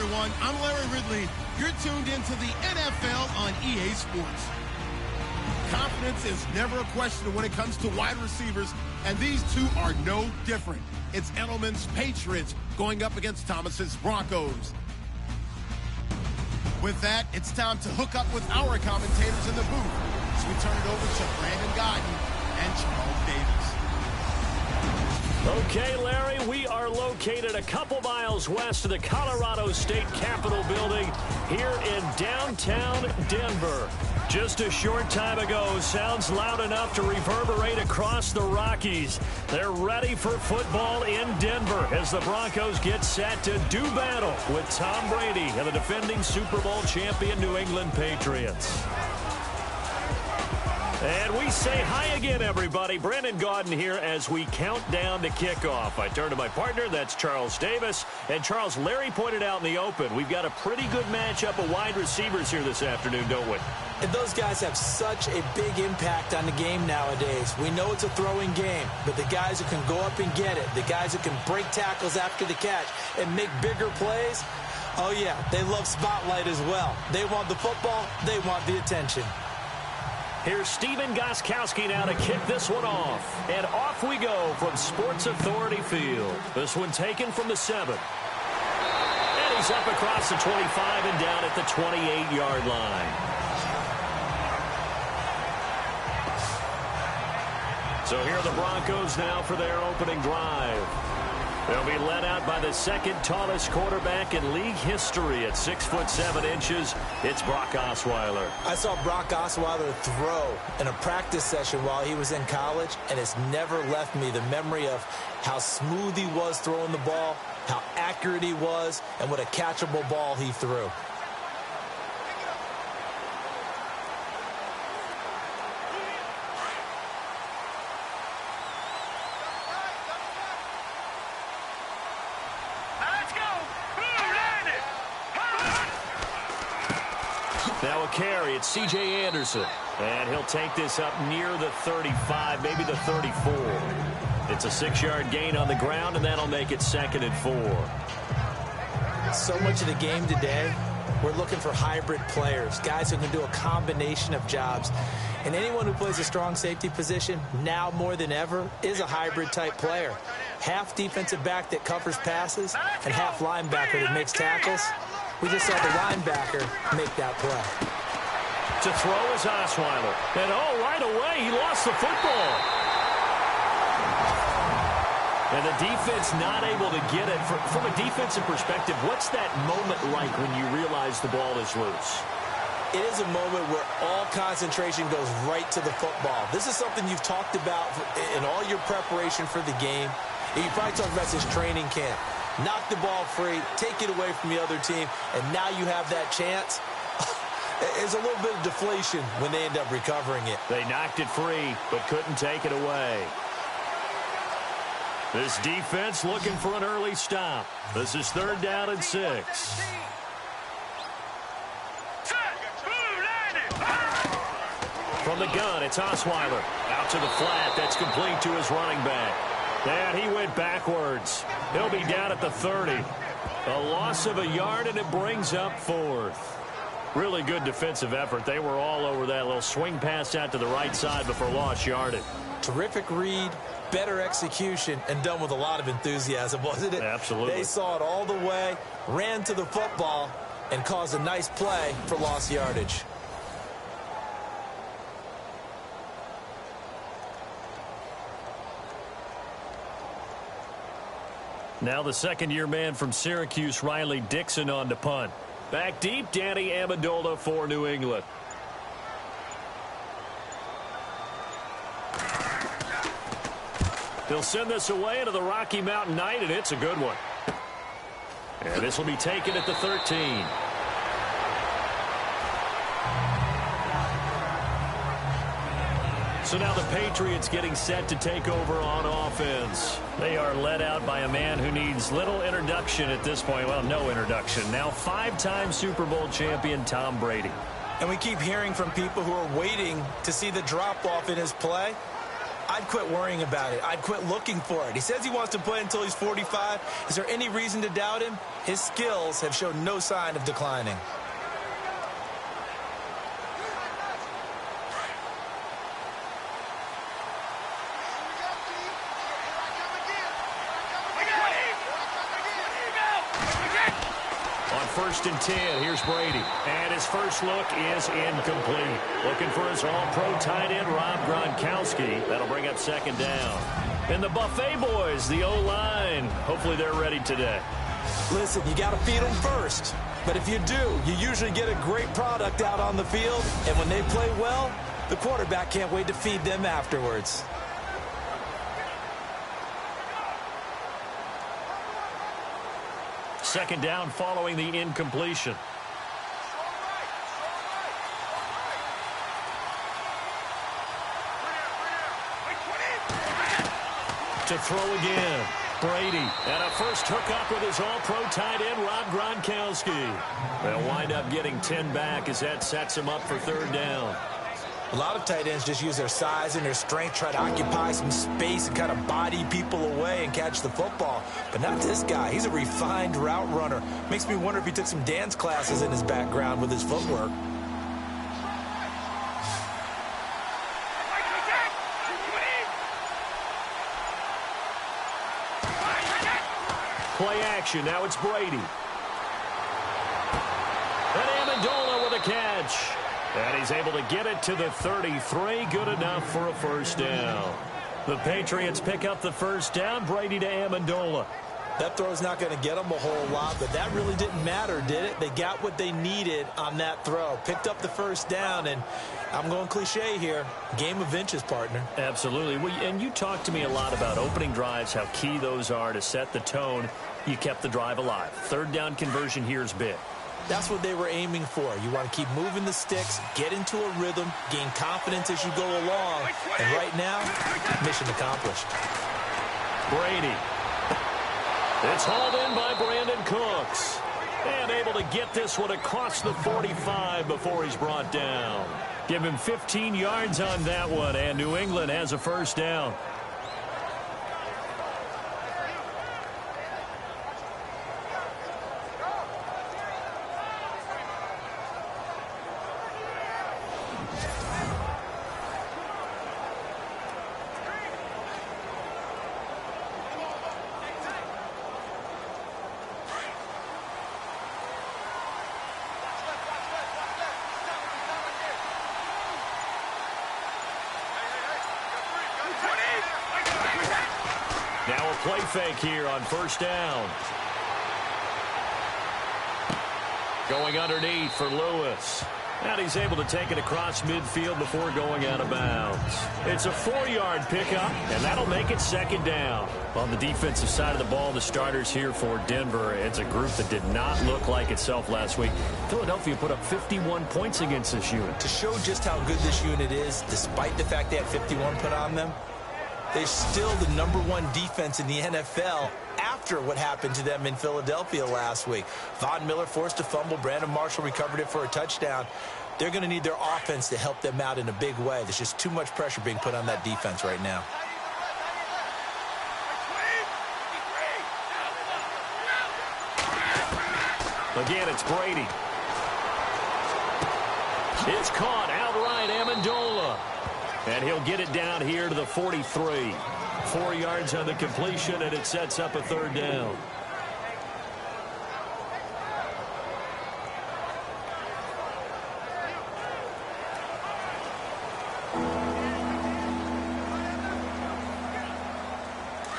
everyone. I'm Larry Ridley. You're tuned into the NFL on EA Sports. Confidence is never a question when it comes to wide receivers, and these two are no different. It's Edelman's Patriots going up against Thomas's Broncos. With that, it's time to hook up with our commentators in the booth as we turn it over to Brandon Gaudin and Charles Davis. Okay, Larry, we are located a couple miles west of the Colorado State Capitol building here in downtown Denver. Just a short time ago, sounds loud enough to reverberate across the Rockies. They're ready for football in Denver as the Broncos get set to do battle with Tom Brady and the defending Super Bowl champion New England Patriots. And we say hi again, everybody. Brandon Gaudin here as we count down to kickoff. I turn to my partner, that's Charles Davis. And Charles, Larry pointed out in the open, we've got a pretty good matchup of wide receivers here this afternoon, don't we? And those guys have such a big impact on the game nowadays. We know it's a throwing game, but the guys who can go up and get it, the guys who can break tackles after the catch and make bigger plays, oh yeah, they love spotlight as well. They want the football, they want the attention. Here's Stephen Gostkowski now to kick this one off. And off we go from Sports Authority Field. This one taken from the 7. And he's up across the 25 and down at the 28-yard line. So here are the Broncos now for their opening drive. They'll be led out by the second tallest quarterback in league history at 6'7". It's Brock Osweiler. I saw Brock Osweiler throw in a practice session while he was in college, and it's never left me the memory of how smooth he was throwing the ball, how accurate he was, and what a catchable ball he threw. Now a carry, it's C.J. Anderson. And he'll take this up near the 35, maybe the 34. It's a 6-yard gain on the ground, and that'll make it 2nd and 4. So much of the game today, we're looking for hybrid players, guys who can do a combination of jobs. And anyone who plays a strong safety position, now more than ever, is a hybrid-type player. Half defensive back that covers passes and half linebacker that makes tackles. We just saw the linebacker make that play. To throw is Osweiler. And right away, he lost the football. And the defense not able to get it. From a defensive perspective, what's that moment like when you realize the ball is loose? It is a moment where all concentration goes right to the football. This is something you've talked about in all your preparation for the game. And you probably talked about this training camp. Knock the ball free, take it away from the other team, and now you have that chance. There's a little bit of deflation when they end up recovering it. They knocked it free, but couldn't take it away. This defense looking for an early stop. This is 3rd down and 6. From the gun, it's Osweiler. Out to the flat. That's complete to his running back. And he went backwards. He'll be down at the 30. A loss of a yard, and it brings up 4th. Really good defensive effort. They were all over that little swing pass out to the right side before lost yardage. Terrific read, better execution, and done with a lot of enthusiasm, wasn't it? Absolutely. They saw it all the way, ran to the football, and caused a nice play for lost yardage. Now the second-year man from Syracuse, Riley Dixon, on to punt. Back deep, Danny Amendola for New England. They'll send this away into the Rocky Mountain night, and it's a good one. And this will be taken at the 13. So now the Patriots getting set to take over on offense. They are led out by a man who needs little introduction at this point. Well, no introduction. Now 5-time Super Bowl champion Tom Brady. And we keep hearing from people who are waiting to see the drop-off in his play. I'd quit worrying about it. I'd quit looking for it. He says he wants to play until he's 45. Is there any reason to doubt him? His skills have shown no sign of declining. First and 10, here's Brady. And his first look is incomplete. Looking for his all-pro tight end, Rob Gronkowski. That'll bring up second down. And the Buffet boys, the O-line. Hopefully they're ready today. Listen, you got to feed them first. But if you do, you usually get a great product out on the field. And when they play well, the quarterback can't wait to feed them afterwards. Second down following the incompletion. To throw again. Brady. And a first hookup with his all-pro tight end, Rob Gronkowski. They'll wind up getting 10 back as that sets him up for third down. A lot of tight ends just use their size and their strength, try to occupy some space and kind of body people away and catch the football. But not this guy. He's a refined route runner. Makes me wonder if he took some dance classes in his background with his footwork. Play action. Now it's Brady. And Amendola with a catch. And he's able to get it to the 33. Good enough for a first down. The Patriots pick up the first down. Brady to Amendola. That throw's not going to get them a whole lot, but that really didn't matter, did it? They got what they needed on that throw. Picked up the first down, and I'm going cliche here. Game of inches, partner. Absolutely. Well, and you talked to me a lot about opening drives, how key those are to set the tone. You kept the drive alive. Third down conversion here is big. That's what they were aiming for. You want to keep moving the sticks, get into a rhythm, gain confidence as you go along. And right now, mission accomplished. Brady. It's hauled in by Brandon Cooks. And able to get this one across the 45 before he's brought down. Give him 15 yards on that one, and New England has a first down. Now a play fake here on first down. Going underneath for Lewis. And he's able to take it across midfield before going out of bounds. It's a 4-yard pickup, and that'll make it second down. On the defensive side of the ball, the starters here for Denver. It's a group that did not look like itself last week. Philadelphia put up 51 points against this unit. To show just how good this unit is, despite the fact they had 51 put on them, they're still the #1 defense in the NFL after what happened to them in Philadelphia last week. Von Miller forced a fumble. Brandon Marshall recovered it for a touchdown. They're going to need their offense to help them out in a big way. There's just too much pressure being put on that defense right now. Again, it's Brady. It's caught outright, Amendola. And he'll get it down here to the 43. 4 yards on the completion, and it sets up a third down.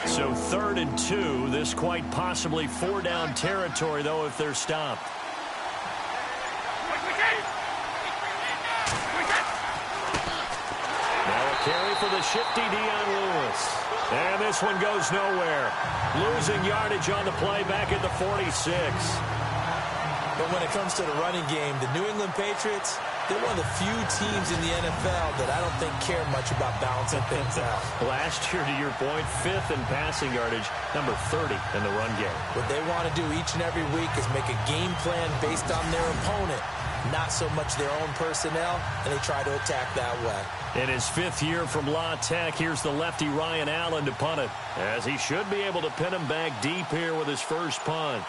So 3rd and 2. This quite possibly 4-down territory, though, if they're stopped. Carry for the shifty Dion Lewis. And this one goes nowhere. Losing yardage on the play back at the 46. But when it comes to the running game, the New England Patriots, they're one of the few teams in the NFL that I don't think care much about balancing things out. Last year, to your point, 5th in passing yardage, number 30 in the run game. What they want to do each and every week is make a game plan based on their opponent. not so much their own personnel, and they try to attack that way. In his 5th year from La Tech, here's the lefty Ryan Allen to punt it, as he should be able to pin him back deep here with his first punt.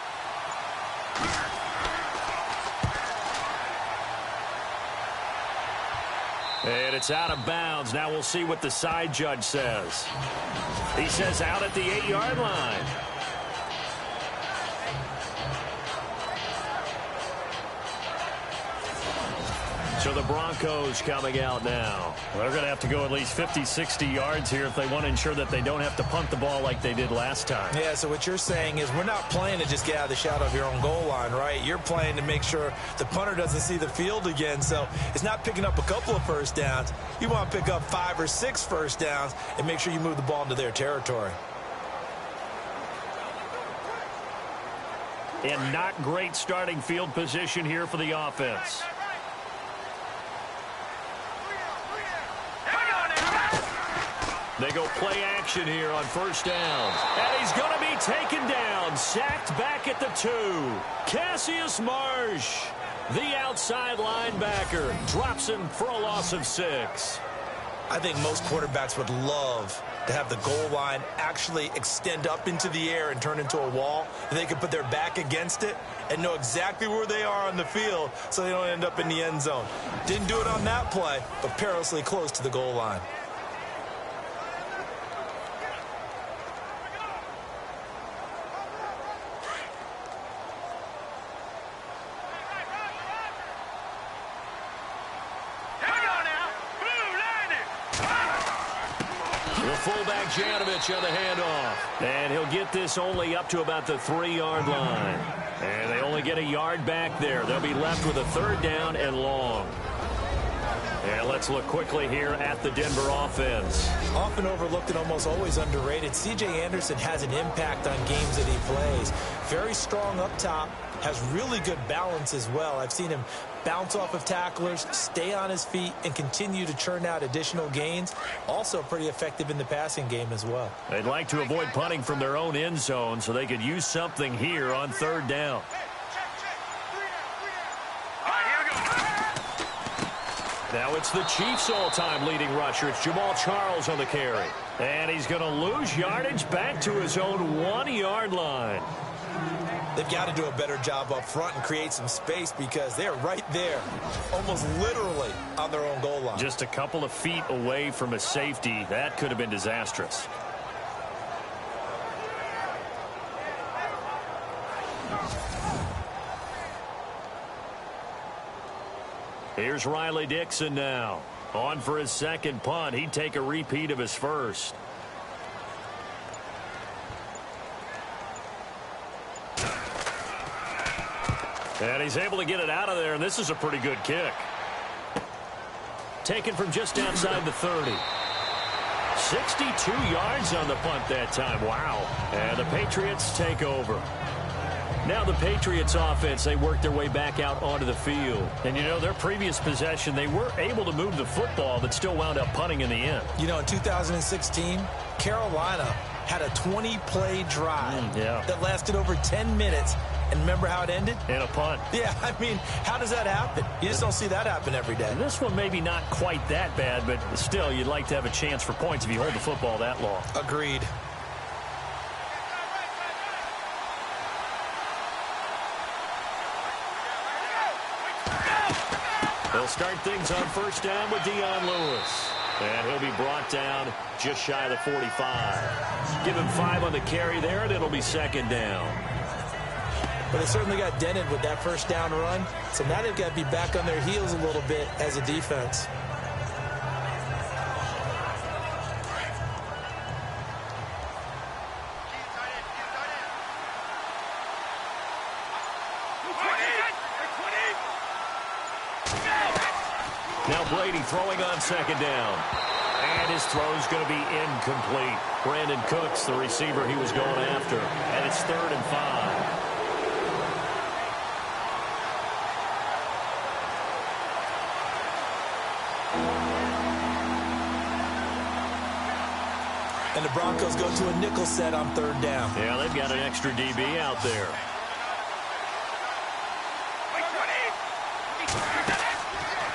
And it's out of bounds. Now we'll see what the side judge says. He says out at the 8-yard line. So the Broncos coming out now. They're going to have to go at least 50, 60 yards here if they want to ensure that they don't have to punt the ball like they did last time. Yeah, so what you're saying is we're not playing to just get out of the shadow of your own goal line, right? You're playing to make sure the punter doesn't see the field again. So it's not picking up a couple of first downs. You want to pick up 5 or 6 first downs and make sure you move the ball into their territory. And not great starting field position here for the offense. They go play action here on first down. And he's going to be taken down. Sacked back at the 2. Cassius Marsh, the outside linebacker, drops him for a loss of 6. I think most quarterbacks would love to have the goal line actually extend up into the air and turn into a wall, and they can put their back against it and know exactly where they are on the field so they don't end up in the end zone. Didn't do it on that play, but perilously close to the goal line. Fullback Janovich on the handoff. And he'll get this only up to about the 3-yard line. And they only get a yard back there. They'll be left with a 3rd down and long. And let's look quickly here at the Denver offense. Often overlooked and almost always underrated, C.J. Anderson has an impact on games that he plays. Very strong up top, has really good balance as well. I've seen him bounce off of tacklers, stay on his feet, and continue to churn out additional gains. Also pretty effective in the passing game as well. They'd like to avoid punting from their own end zone so they could use something here on 3rd down. Now it's the Chiefs' all-time leading rusher. It's Jamal Charles on the carry. And he's going to lose yardage back to his own 1-yard line. They've got to do a better job up front and create some space because they're right there, almost literally on their own goal line. Just a couple of feet away from a safety. That could have been disastrous. Here's Riley Dixon now. On for his 2nd punt. He'd take a repeat of his first. And he's able to get it out of there, and this is a pretty good kick. Taken from just outside the 30. 62 yards on the punt that time. Wow. And the Patriots take over. Now the Patriots offense, they work their way back out onto the field. And, you know, their previous possession, they were able to move the football but still wound up punting in the end. You know, in 2016, Carolina had a 20-play drive that lasted over 10 minutes. And remember how it ended? And a punt. Yeah, I mean, how does that happen? You just don't see that happen every day. And this one maybe not quite that bad, but still, you'd like to have a chance for points if you hold the football that long. Agreed. They'll start things on first down with Dion Lewis. And he'll be brought down just shy of the 45. Give him 5 on the carry there, and it'll be 2nd down. But they certainly got dented with that first down run. So now they've got to be back on their heels a little bit as a defense. Now Brady throwing on 2nd down. And his throw's going to be incomplete. Brandon Cooks, the receiver he was going after. And it's 3rd and 5. And the Broncos go to a nickel set on 3rd down. Yeah, they've got an extra DB out there.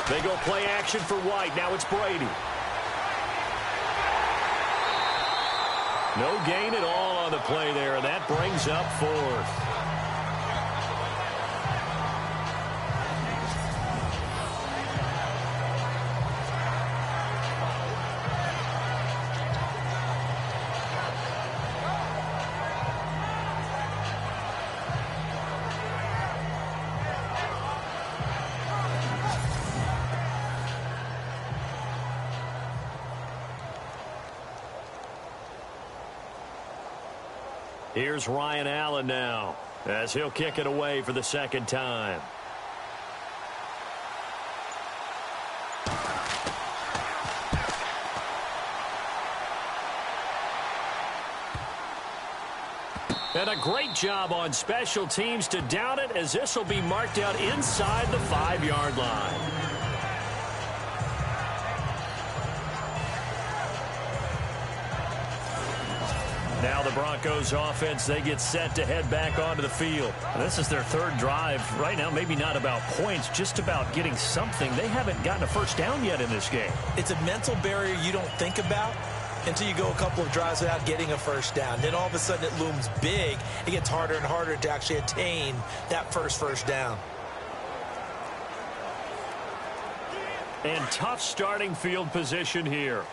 They go play action for White. Now it's Brady. No gain at all on the play there, and that brings up 4th. Here's Ryan Allen now, as he'll kick it away for the second time. And a great job on special teams to down it, as this will be marked out inside the 5-yard line. Now the Broncos offense, they get set to head back onto the field. And this is their 3rd drive. Right now, maybe not about points, just about getting something. They haven't gotten a first down yet in this game. It's a mental barrier you don't think about until you go a couple of drives without getting a first down. Then all of a sudden it looms big. It gets harder and harder to actually attain that first down. And tough starting field position here.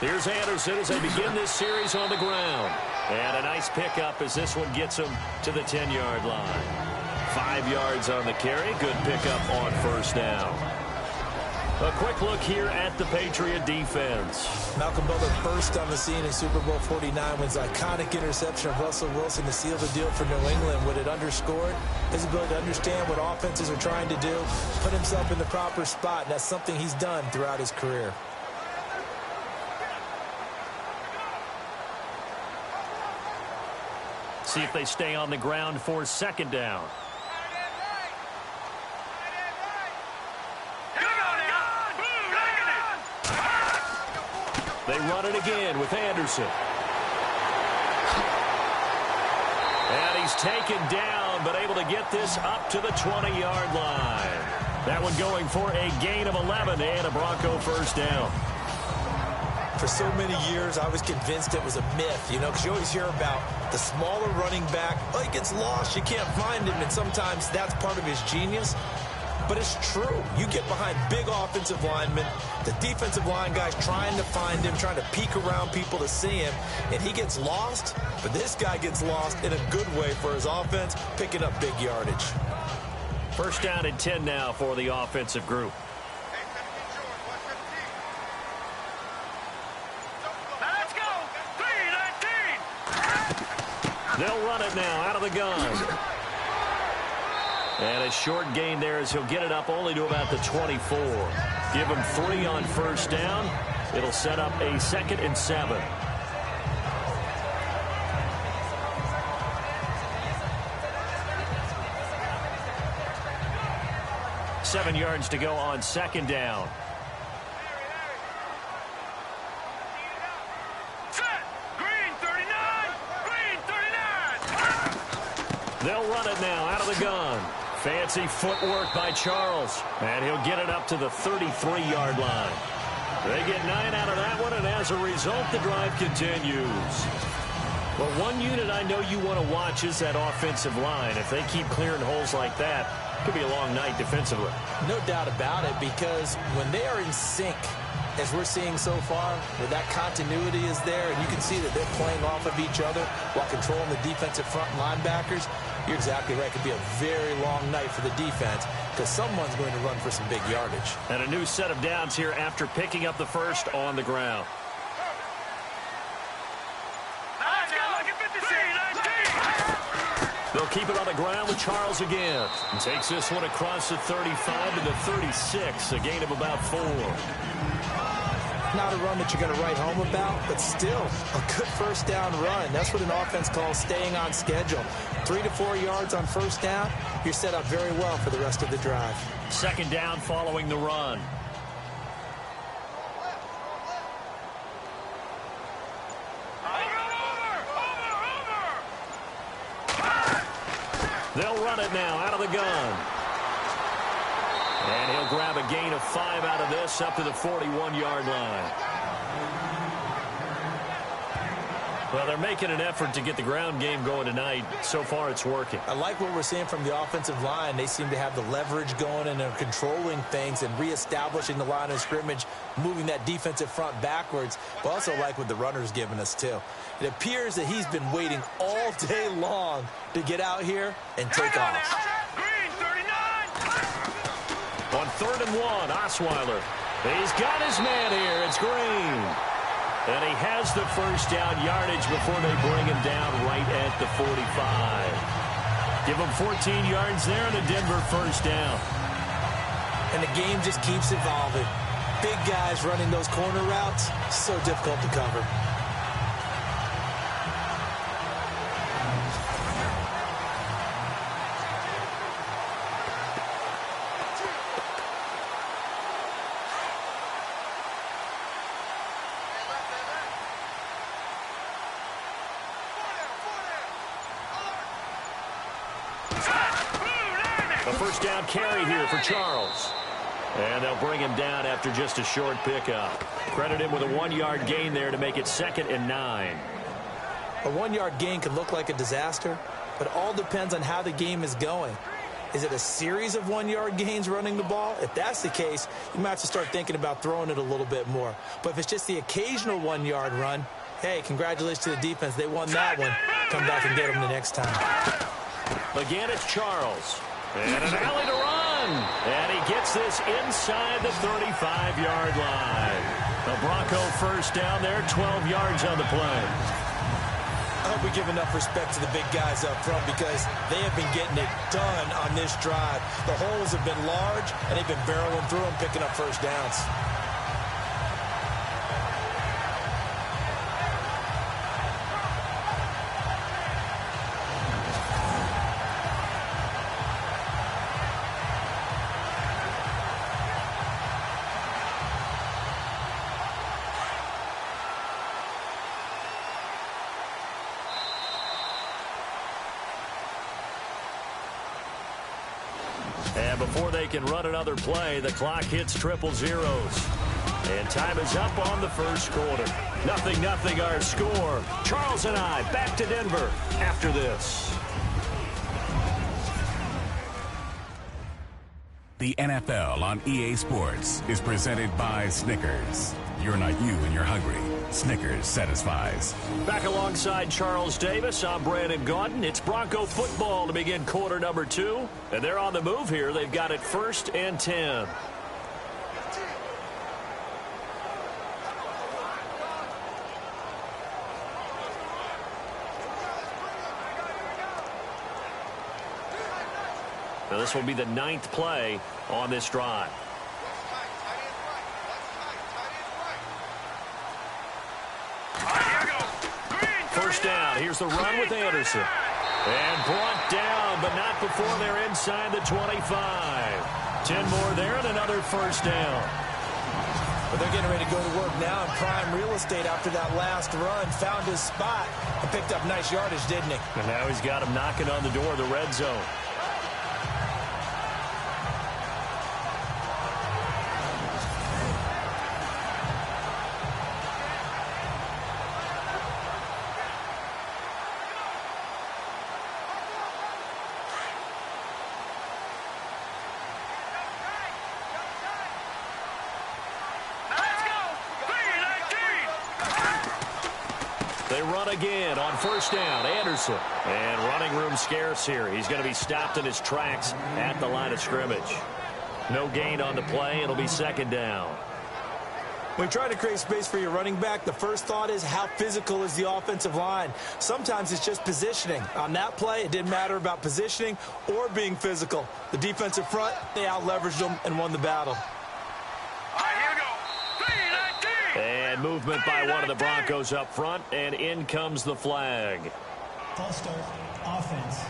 Here's Anderson as they begin this series on the ground. And a nice pickup as this one gets him to the 10-yard line. 5 yards on the carry. Good pickup on first down. A quick look here at the Patriot defense. Malcolm Butler burst on the scene in Super Bowl 49 with his iconic interception of Russell Wilson to seal the deal for New England. What it underscored, his ability to understand what offenses are trying to do, put himself in the proper spot, and that's something he's done throughout his career. See if they stay on the ground for second down. They run it again with Anderson. And he's taken down, but able to get this up to the 20-yard line. That one going for a gain of 11 and a Bronco first down. For so many years, I was convinced it was a myth, because you always hear about the smaller running back. Oh, he gets lost, you can't find him, and sometimes that's part of his genius. But it's true. You get behind big offensive linemen, the defensive line guys trying to find him, trying to peek around people to see him, and he gets lost. But this guy gets lost in a good way for his offense, picking up big yardage. First down and 10 now for the offensive group. They'll run it now out of the gun. And a short gain there as he'll get it up only to about the 24. Give him 3 on first down. It'll set up a 2nd and 7. Seven yards to go on second down. They'll run it now out of the gun. Fancy footwork by Charles. And he'll get it up to the 33-yard line. They get 9 out of that one, and as a result, the drive continues. Well, one unit I know you want to watch is that offensive line. If they keep clearing holes like that, it could be a long night defensively. No doubt about it, because when they are in sync, as we're seeing so far, where that continuity is there, and you can see that they're playing off of each other while controlling the defensive front linebackers, you're exactly right. It could be a very long night for the defense because someone's going to run for some big yardage. And a new set of downs here after picking up the first on the ground. They'll keep it on the ground with Charles again. And takes this one across the 35 to the 36, a gain of about 4. Not a run that you're going to write home about, but still a good first down run. That's what an offense calls staying on schedule. 3 to 4 yards on first down, you're set up very well for the rest of the drive. Second down following the run. They'll run it now out of the gun. And he'll grab a gain of 5 out of this up to the 41-yard line. Well, they're making an effort to get the ground game going tonight. So far, it's working. I like what we're seeing from the offensive line. They seem to have the leverage going, and they're controlling things and reestablishing the line of scrimmage, moving that defensive front backwards. But also like what the runner's giving us, too. It appears that he's been waiting all day long to get out here and take off. On 3rd and 1, Osweiler. He's got his man here. It's Green. And he has the first down yardage before they bring him down right at the 45. Give him 14 yards there and a Denver first down. And the game just keeps evolving. Big guys running those corner routes, so difficult to cover. A first down carry here for Charles. And they'll bring him down after just a short pickup. Credit him with a 1-yard gain there to make it 2nd and 9. A 1-yard gain can look like a disaster, but it all depends on how the game is going. Is it a series of 1-yard gains running the ball? If that's the case, you might have to start thinking about throwing it a little bit more. But if it's just the occasional 1-yard run, hey, congratulations to the defense. They won that one. Come back and get them the next time. Again, it's Charles. And an alley to run. And he gets this inside the 35-yard line. The Bronco first down there, 12 yards on the play. I hope we give enough respect to the big guys up front because they have been getting it done on this drive. The holes have been large, and they've been barreling through them, picking up first downs. And before they can run another play, the clock hits triple zeros. And time is up on the first quarter. 0-0 our score. Charles and I back to Denver after this. The NFL on EA Sports is presented by Snickers. You're not you when you're hungry. Snickers satisfies. Back alongside Charles Davis, I'm Brandon Gaudin. It's Bronco football to begin quarter number 2. And they're on the move here. They've got it 1st and 10. Now this will be the 9th play on this drive. First down. Here's the run with Anderson. And brought down, but not before they're inside the 25. 10 more there and another first down. But they're getting ready to go to work now in prime real estate after that last run. Found his spot and picked up nice yardage, didn't he? And now he's got him knocking on the door of the red zone. They run again on first down. Anderson. And running room scarce here. He's going to be stopped in his tracks at the line of scrimmage. No gain on the play. It'll be 2nd down. When you try to create space for your running back, the first thought is how physical is the offensive line. Sometimes it's just positioning. On that play, it didn't matter about positioning or being physical. The defensive front, they out-leveraged them and won the battle. And movement by one of the Broncos up front, and in comes the flag. False start, offense.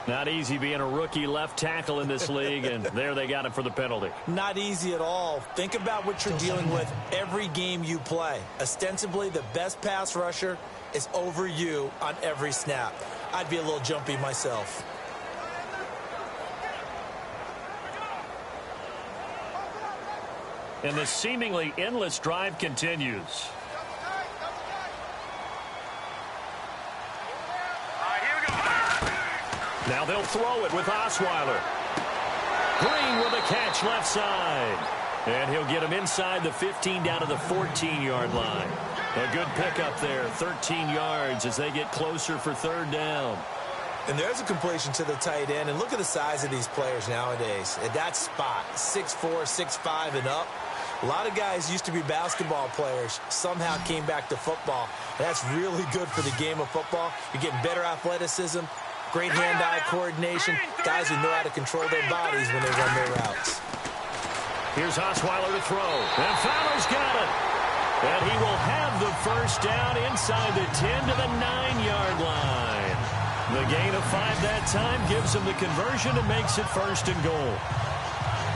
Not easy being a rookie left tackle in this league, and there they got him for the penalty. Not easy at all. Think about what you're dealing with every game you play. Ostensibly, the best pass rusher is over you on every snap. I'd be a little jumpy myself. And the seemingly endless drive continues. Now they'll throw it with Osweiler. Green with a catch left side. And he'll get him inside the 15 down to the 14-yard line. A good pickup there, 13 yards as they get closer for third down. And there's a completion to the tight end. And look at the size of these players nowadays. At that spot, 6'4", 6'5", and up. A lot of guys used to be basketball players, somehow came back to football. And that's really good for the game of football. You're getting better athleticism, great hand-eye coordination, guys who know how to control their bodies when they run their routes. Here's Osweiler to throw. And Fowler's got it. And he will have the first down inside the 10 to the 9-yard line. The gain of 5 that time gives him the conversion and makes it first and goal.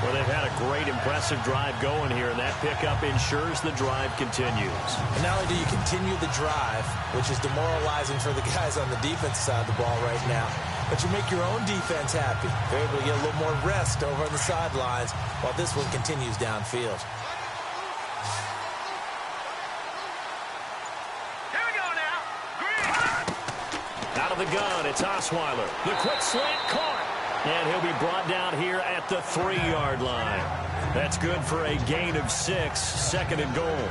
Well, they've had a great, impressive drive going here, and that pickup ensures the drive continues. And not only do you continue the drive, which is demoralizing for the guys on the defense side of the ball right now, but you make your own defense happy. They're able to get a little more rest over on the sidelines while this one continues downfield. Here we go now. Green. Out of the gun, it's Osweiler. The quick slant caught. And he'll be brought down here at the 3-yard line. That's good for a gain of 6, second and goal.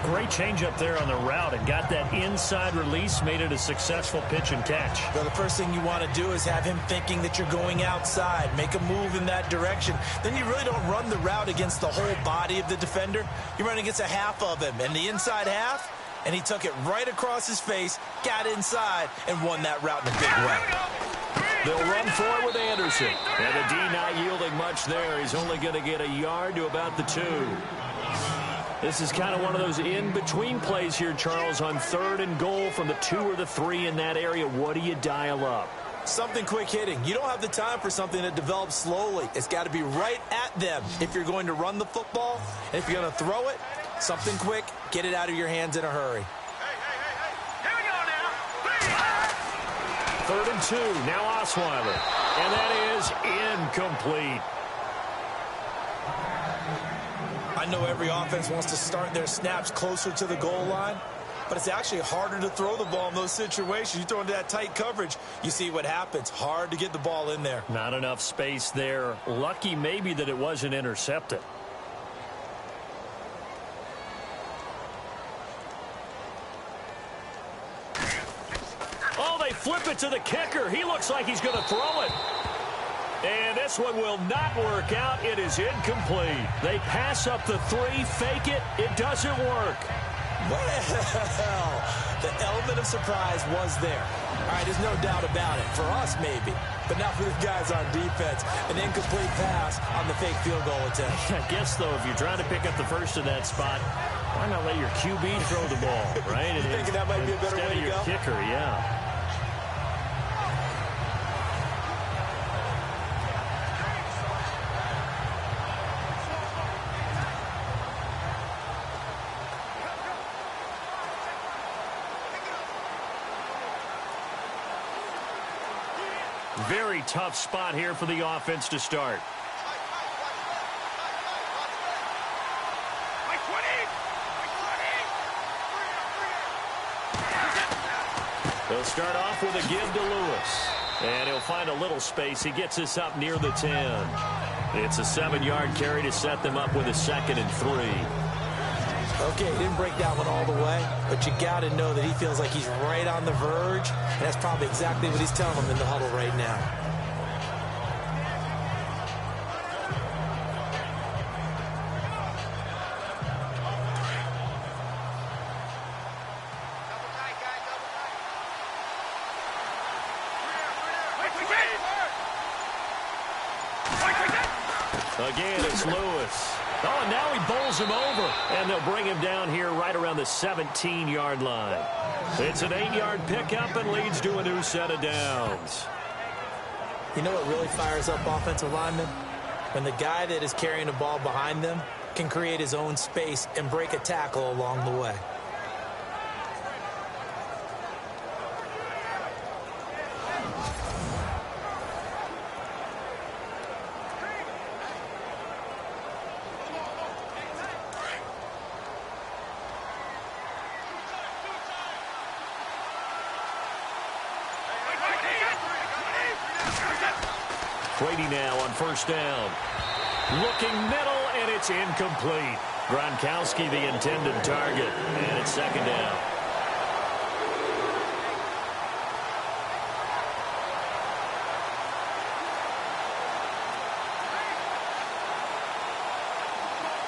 Great change up there on the route and got that inside release, made it a successful pitch and catch. Well, the first thing you want to do is have him thinking that you're going outside, make a move in that direction. Then you really don't run the route against the whole body of the defender. You run against a half of him, and the inside half, and he took it right across his face, got inside, and won that route in a big way. They'll run for it with Anderson. And the D not yielding much there. He's only going to get a yard to about the 2. This is kind of one of those in-between plays here, Charles, on 3rd and goal from the 2 or the 3 in that area. What do you dial up? Something quick hitting. You don't have the time for something that develops slowly. It's got to be right at them if you're going to run the football. And if you're going to throw it, something quick, get it out of your hands in a hurry. Here we go now. 3rd and 2, now Osweiler. And that is incomplete. I know every offense wants to start their snaps closer to the goal line, but it's actually harder to throw the ball in those situations. You throw into that tight coverage, you see what happens. Hard to get the ball in there. Not enough space there. Lucky maybe that it wasn't intercepted. Oh, they flip it to the kicker. He looks like he's going to throw it. And this one will not work out. It is incomplete. They pass up the 3, fake it. It doesn't work. Well, the element of surprise was there. All right, there's no doubt about it. For us, maybe. But not for the guys on defense. An incomplete pass on the fake field goal attempt. I guess, though, if you're trying to pick up the first in that spot, why not let your QB throw the ball, right? You thinking that might be a better way to go? Kicker, yeah. Very tough spot here for the offense to start. They'll start off with a give to Lewis. And he'll find a little space. He gets us up near the 10. It's a 7-yard carry to set them up with a 2nd and 3. Okay, he didn't break that one all the way, but you got to know that he feels like he's right on the verge, and that's probably exactly what he's telling them in the huddle right now. Again, it's Lewis. Oh, and now he bowls him over. And they'll bring him down here right around the 17-yard line. It's an 8-yard pickup and leads to a new set of downs. You know what really fires up offensive linemen? When the guy that is carrying the ball behind them can create his own space and break a tackle along the way. Brady now on first down. Looking middle, and it's incomplete. Gostkowski the intended target, and it's second down.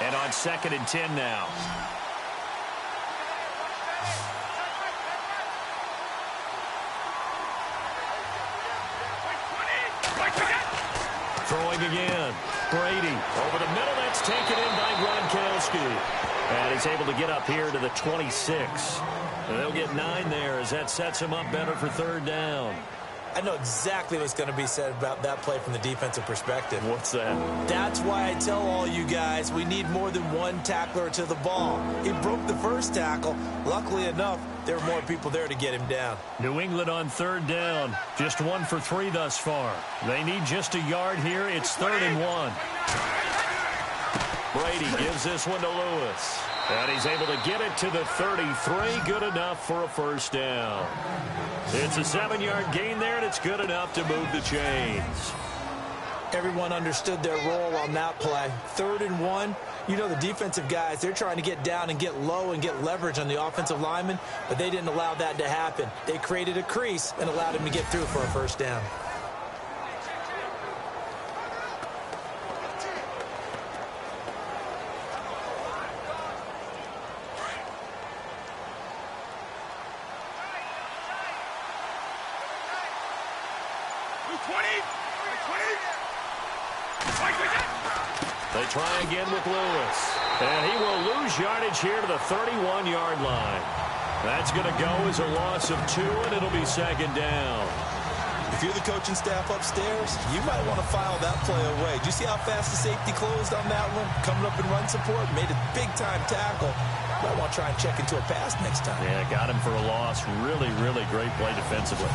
And on 2nd and 10 now. Throwing again. Brady over the middle. That's taken in by Gostkowski. And he's able to get up here to the 26. And they'll get 9 there as that sets him up better for 3rd down. I know exactly what's going to be said about that play from the defensive perspective. What's that? That's why I tell all you guys we need more than one tackler to the ball. He broke the first tackle. Luckily enough, there were more people there to get him down. New England on 3rd down. Just 1 for 3 thus far. They need just a yard here. It's 3rd and 1. Brady gives this one to Lewis. And he's able to get it to the 33. Good enough for a first down. It's a 7-yard gain there, and it's good enough to move the chains. Everyone understood their role on that play. 3rd and 1. You know the defensive guys, they're trying to get down and get low and get leverage on the offensive lineman, but they didn't allow that to happen. They created a crease and allowed him to get through for a first down. They try again with Lewis. And he will lose yardage here to the 31-yard line. That's going to go as a loss of 2, and it'll be 2nd down. If you're the coaching staff upstairs, you might want to file that play away. Do you see how fast the safety closed on that one? Coming up in run support, made a big-time tackle. Might want to try and check into a pass next time. Yeah, got him for a loss. Really, really great play defensively.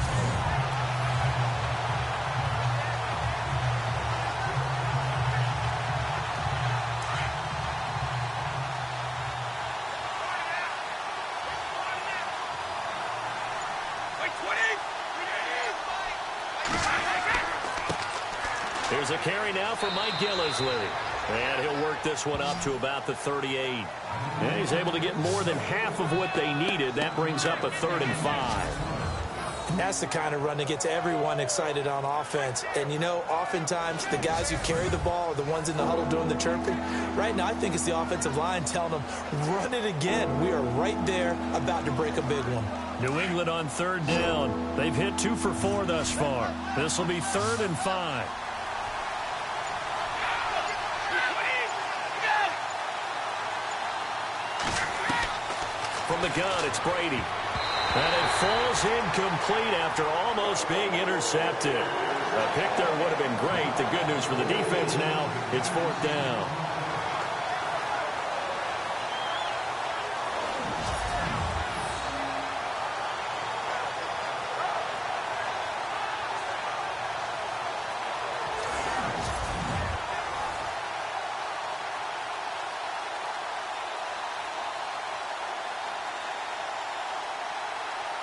Here's a carry now for Mike Gillisley. And he'll work this one up to about the 38. And he's able to get more than half of what they needed. That brings up a 3rd and 5. And that's the kind of run that gets everyone excited on offense. And, you know, oftentimes the guys who carry the ball are the ones in the huddle doing the chirping. Right now, I think it's the offensive line telling them, run it again. We are right there about to break a big one. New England on 3rd down. They've hit 2 for 4 thus far. This will be 3rd and 5. From the gun, it's Brady. And it falls incomplete after almost being intercepted. A pick there would have been great. The good news for the defense now, it's 4th down.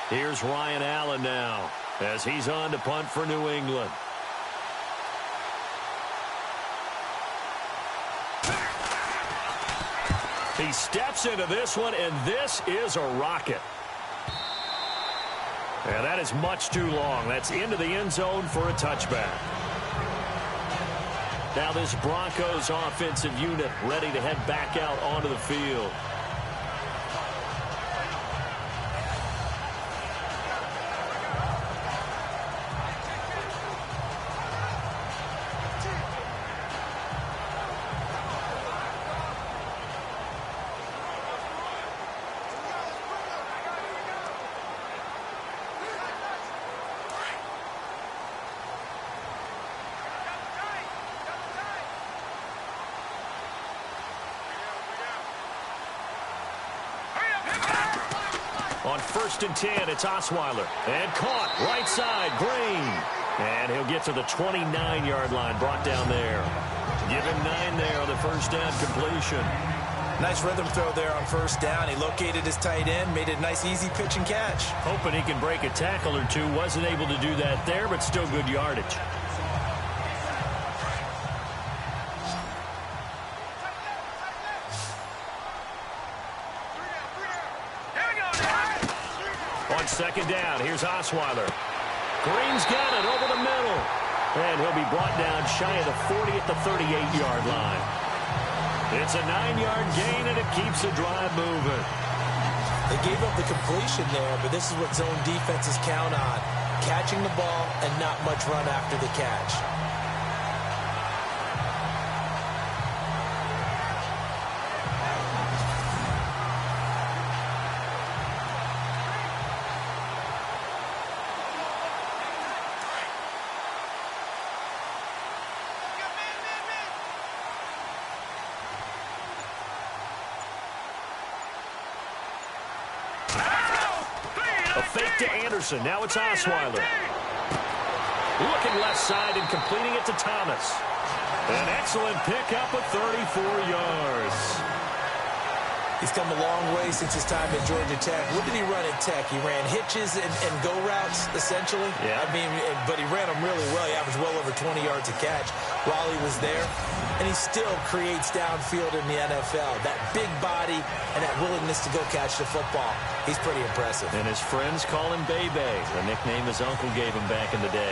Here's Ryan Allen now as he's on to punt for New England. He steps into this one, and this is a rocket. And that is much too long. That's into the end zone for a touchback. Now this Broncos offensive unit ready to head back out onto the field. On 1st and 10, it's Osweiler. And caught right side, Green. And he'll get to the 29-yard line, brought down there. Give him 9 there on the first down completion. Nice rhythm throw there on 1st down. He located his tight end, made it a nice easy pitch and catch. Hoping he can break a tackle or two. Wasn't able to do that there, but still good yardage. on second down, here's Osweiler. Green's got it over the middle. And he'll be brought down shy of the 40 at the 38-yard line. It's a 9-yard gain, and it keeps the drive moving. They gave up the completion there, but this is what zone defenses count on. Catching the ball and not much run after the catch. A fake to Anderson. Now it's Osweiler. Looking left side and completing it to Thomas. An excellent pickup of 34 yards. He's come a long way since his time at Georgia Tech. What did he run at Tech? He ran hitches and go routes, essentially. Yeah. I mean, but he ran them really well. He averaged well over 20 yards a catch while he was there. And he still creates downfield in the NFL. That big body and that willingness to go catch the football. He's pretty impressive. And his friends call him Bebe, the nickname his uncle gave him back in the day.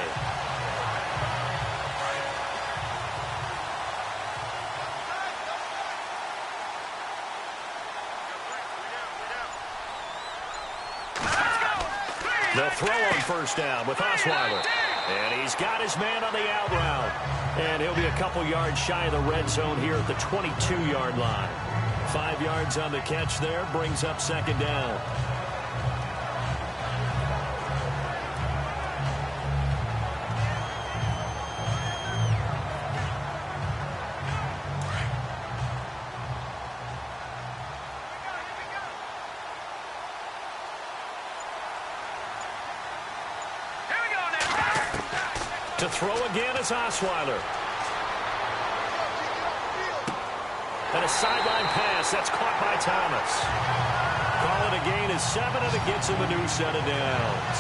They'll throw on first down with Osweiler. And he's got his man on the out route. And he'll be a couple yards shy of the red zone here at the 22-yard line. 5 yards on the catch there, brings up second down. To throw again is Osweiler. And a sideline pass. That's caught by Thomas. Call it a gain of 7, and it gets him a new set of downs.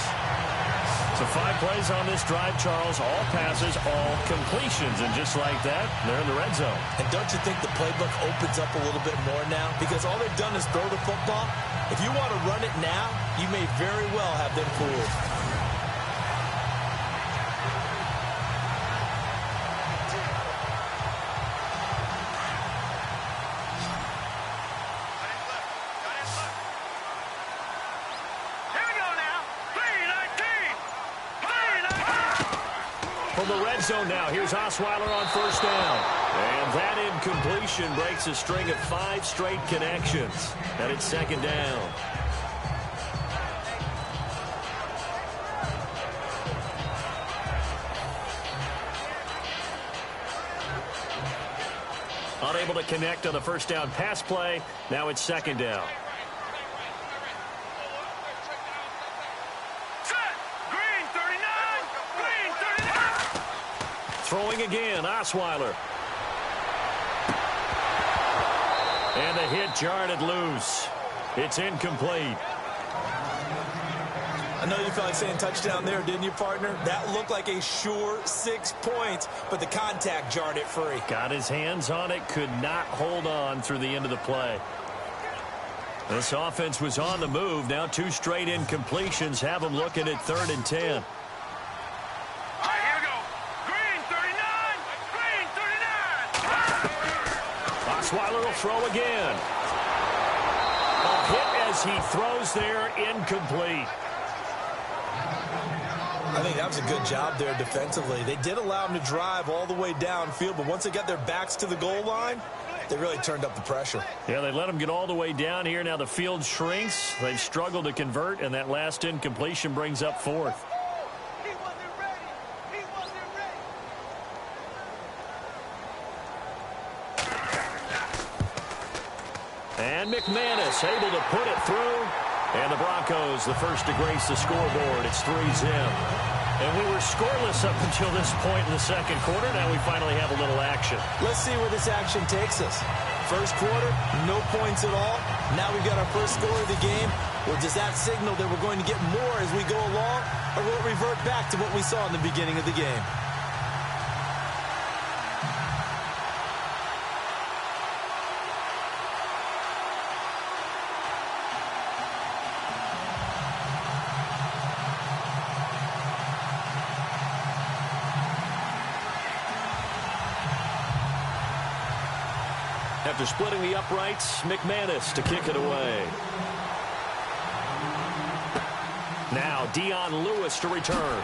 So 5 plays on this drive, Charles. All passes, all completions. And just like that, they're in the red zone. And don't you think the playbook opens up a little bit more now? Because all they've done is throw the football. If you want to run it now, you may very well have them fooled. From the red zone now, here's Osweiler on first down. And that incompletion breaks a string of 5 straight connections. And it's second down. Unable to connect on the first down pass play. Now it's second down. Throwing again, Osweiler. And the hit jarred it loose. It's incomplete. I know you felt like saying touchdown there, didn't you, partner? That looked like a sure 6 points, but the contact jarred it free. Got his hands on it, could not hold on through the end of the play. This offense was on the move. Now 2 straight incompletions have them looking at 3rd and 10. Osweiler will throw again. A hit as he throws there, incomplete. I think that was a good job there defensively. They did allow him to drive all the way downfield, but once they got their backs to the goal line, they really turned up the pressure. Yeah, they let him get all the way down here. Now the field shrinks. They've struggled to convert, and that last incompletion brings up 4th. And McManus able to put it through. And the Broncos, the first to grace the scoreboard. It's 3-0. And we were scoreless up until this point in the second quarter. Now we finally have a little action. Let's see where this action takes us. First quarter, no points at all. Now we've got our first score of the game. Well, does that signal that we're going to get more as we go along? Or will it revert back to what we saw in the beginning of the game? After splitting the uprights, McManus to kick it away. Now Dion Lewis to return.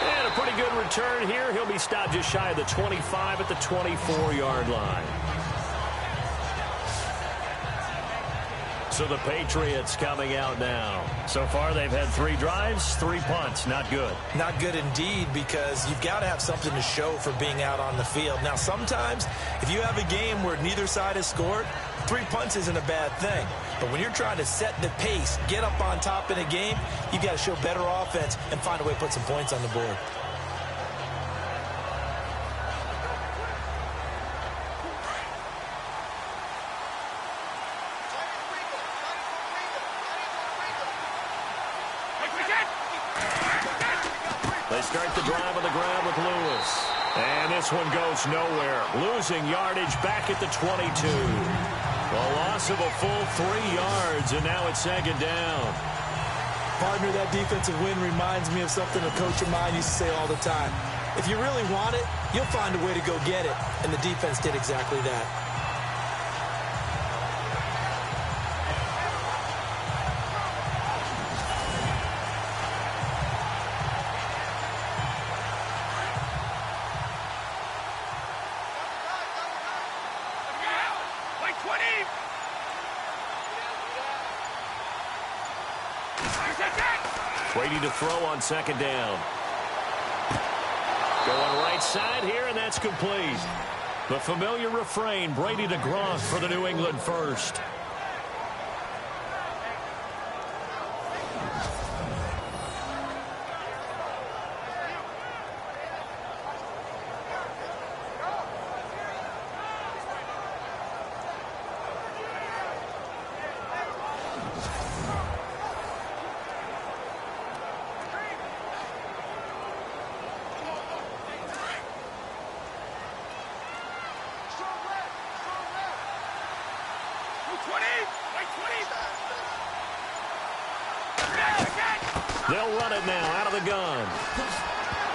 And a pretty good return here. He'll be stopped just shy of the 25 at the 24-yard line. So the Patriots coming out now. So far they've had 3 drives, 3 punts. Not good. Not good indeed, because you've got to have something to show for being out on the field. Now sometimes if you have a game where neither side has scored, 3 punts isn't a bad thing. But when you're trying to set the pace, get up on top in a game, you've got to show better offense and find a way to put some points on the board. They start the drive on the ground with Lewis. And this one goes nowhere. Losing yardage back at the 22. A loss of a full 3 yards, and now it's 2nd down. Partner, that defensive win reminds me of something a coach of mine used to say all the time. If you really want it, you'll find a way to go get it. And the defense did exactly that. Brady to throw on 2nd down. Going right side here, and that's complete. The familiar refrain, Brady to Gronk for the New England first. They'll run it now out of the gun.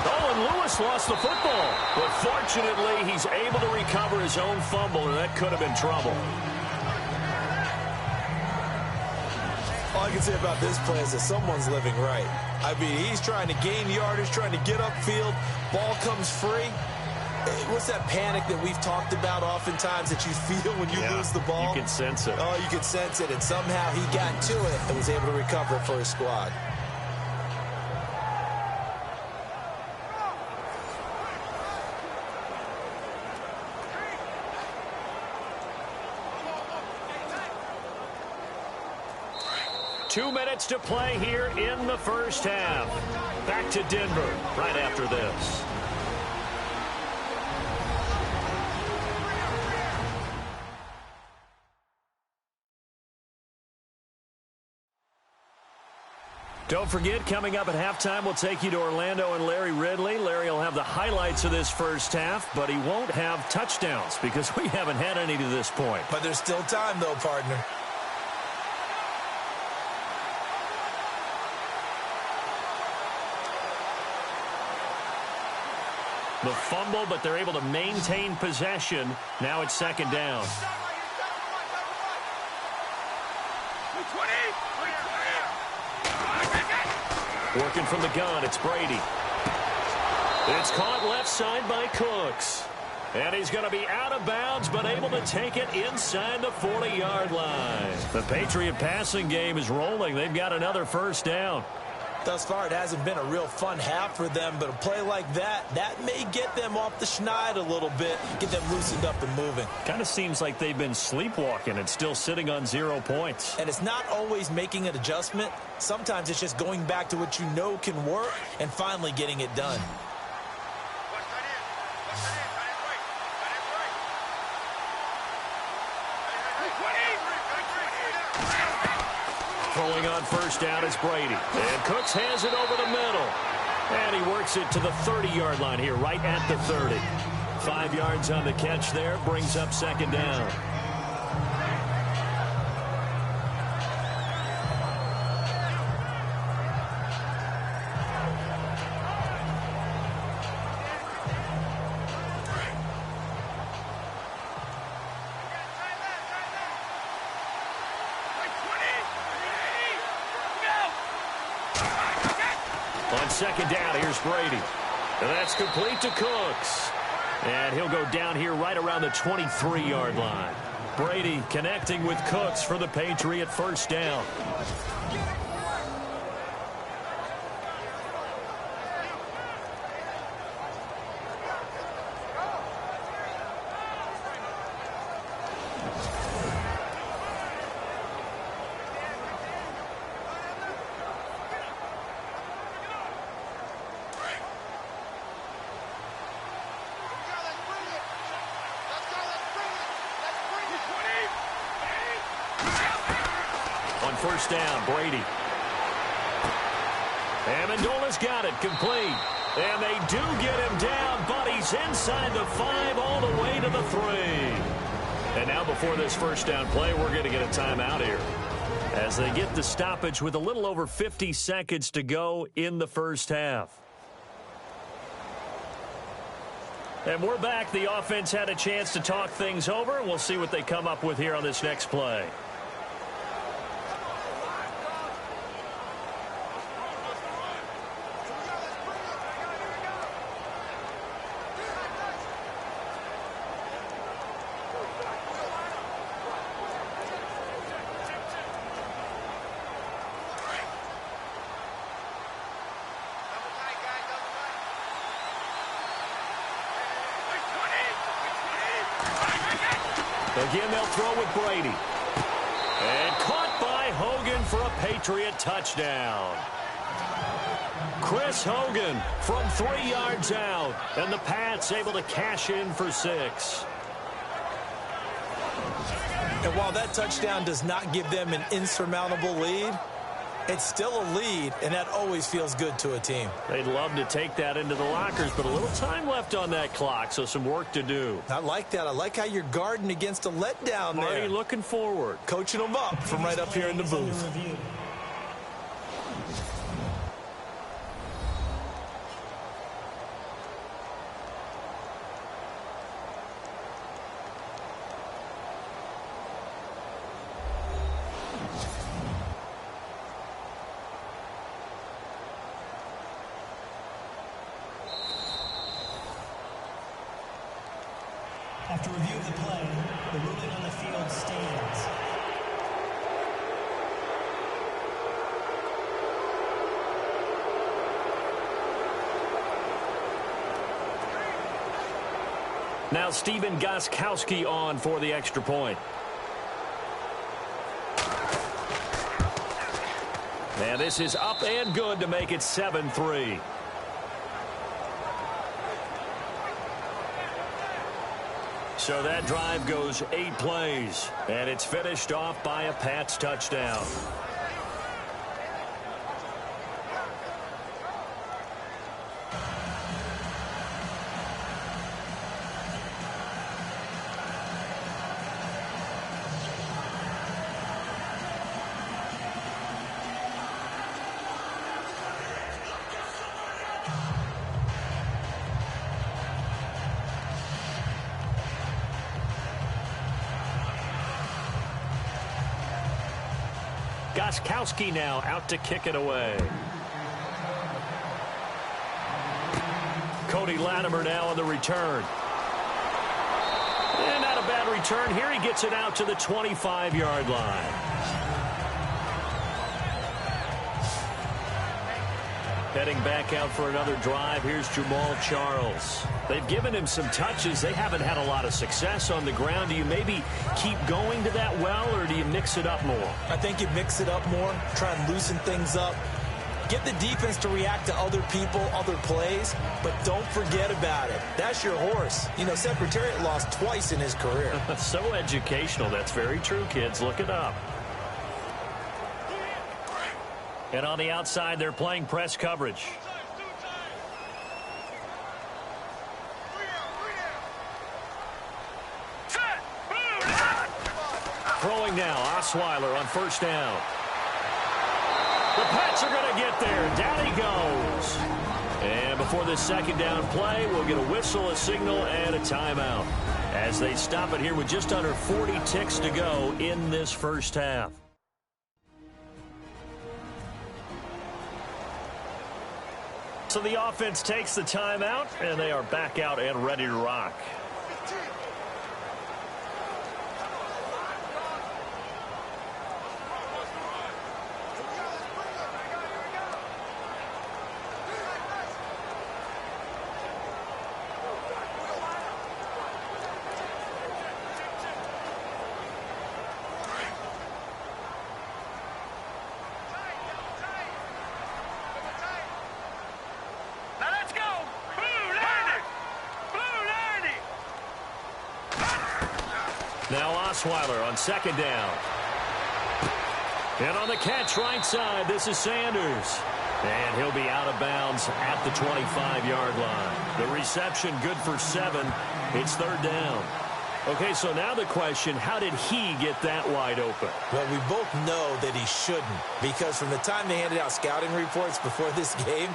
Oh, and Lewis lost the football. But fortunately, he's able to recover his own fumble, and that could have been trouble. All I can say about this play is that someone's living right. I mean, he's trying to gain yardage, trying to get upfield. Ball comes free. What's that panic that we've talked about oftentimes that you feel when you lose the ball? You can sense it. Oh, you can sense it, and somehow he got to it and was able to recover it for his squad. Two minutes to play here in the first half. Back to Denver right after this. Don't forget, coming up at halftime, we'll take you to Orlando and Larry Ridley. Larry will have the highlights of this first half, but he won't have touchdowns because we haven't had any to this point. But there's still time, though, partner. The fumble, but they're able to maintain possession. Now it's 2nd down. Working from the gun, it's Brady. It's caught left side by Cooks. And he's going to be out of bounds, but able to take it inside the 40-yard line. The Patriot passing game is rolling. They've got another first down. Thus far, it hasn't been a real fun half for them, but a play like that may get them off the schneid a little bit, get them loosened up and moving. Kind of seems like they've been sleepwalking and still sitting on 0 points. And it's not always making an adjustment. Sometimes it's just going back to what you know can work and finally getting it done. Throwing on first down is Brady. And Cooks has it over the middle. And he works it to the 30-yard line here, right at the 30. 5 yards on the catch there, brings up 2nd down. On second down, here's Brady. And that's complete to Cooks. And he'll go down here right around the 23-yard line. Brady connecting with Cooks for the Patriot first down. First down, Brady. Amendola's got it, complete. And they do get him down, but he's inside the 5 all the way to the 3. And now before this first down play, we're going to get a timeout here, as they get the stoppage with a little over 50 seconds to go in the first half. And we're back. The offense had a chance to talk things over. We'll see what they come up with here on this next play. Again, they'll throw with Brady. And caught by Hogan for a Patriot touchdown. Chris Hogan from 3 yards out. And the Pats able to cash in for 6. And while that touchdown does not give them an insurmountable lead, it's still a lead, and that always feels good to a team. They'd love to take that into the lockers, but a little time left on that clock, so some work to do. I like that. I like how you're guarding against a letdown there. Marty looking forward. Coaching them up from right up here in the booth. After review of the play, the ruling on the field stands. Now Stephen Gostkowski on for the extra point. And this is up and good to make it 7-3. So that drive goes 8 plays, and it's finished off by a Pats touchdown. Gostkowski now out to kick it away. Cody Latimer now on the return. And not a bad return. Here he gets it out to the 25-yard line. Heading back out for another drive, here's Jamal Charles. They've given him some touches. They haven't had a lot of success on the ground. Do you maybe keep going to that well, or do you mix it up more? I think you mix it up more, try and loosen things up. Get the defense to react to other people, other plays, but don't forget about it. That's your horse. You know, Secretariat lost twice in his career. So educational. That's very true, kids. Look it up. And on the outside, they're playing press coverage. Throwing now, Osweiler on first down. The Pats are going to get there. Down he goes. And before this second down play, we'll get a whistle, a signal, and a timeout as they stop it here with just under 40 ticks to go in this first half. So the offense takes the timeout, and they are back out and ready to rock. Now Osweiler on second down. And on the catch right side, this is Sanders. And he'll be out of bounds at the 25-yard line. The reception good for 7. It's third down. Okay, so now the question, how did he get that wide open? Well, we both know that he shouldn't, because from the time they handed out scouting reports before this game,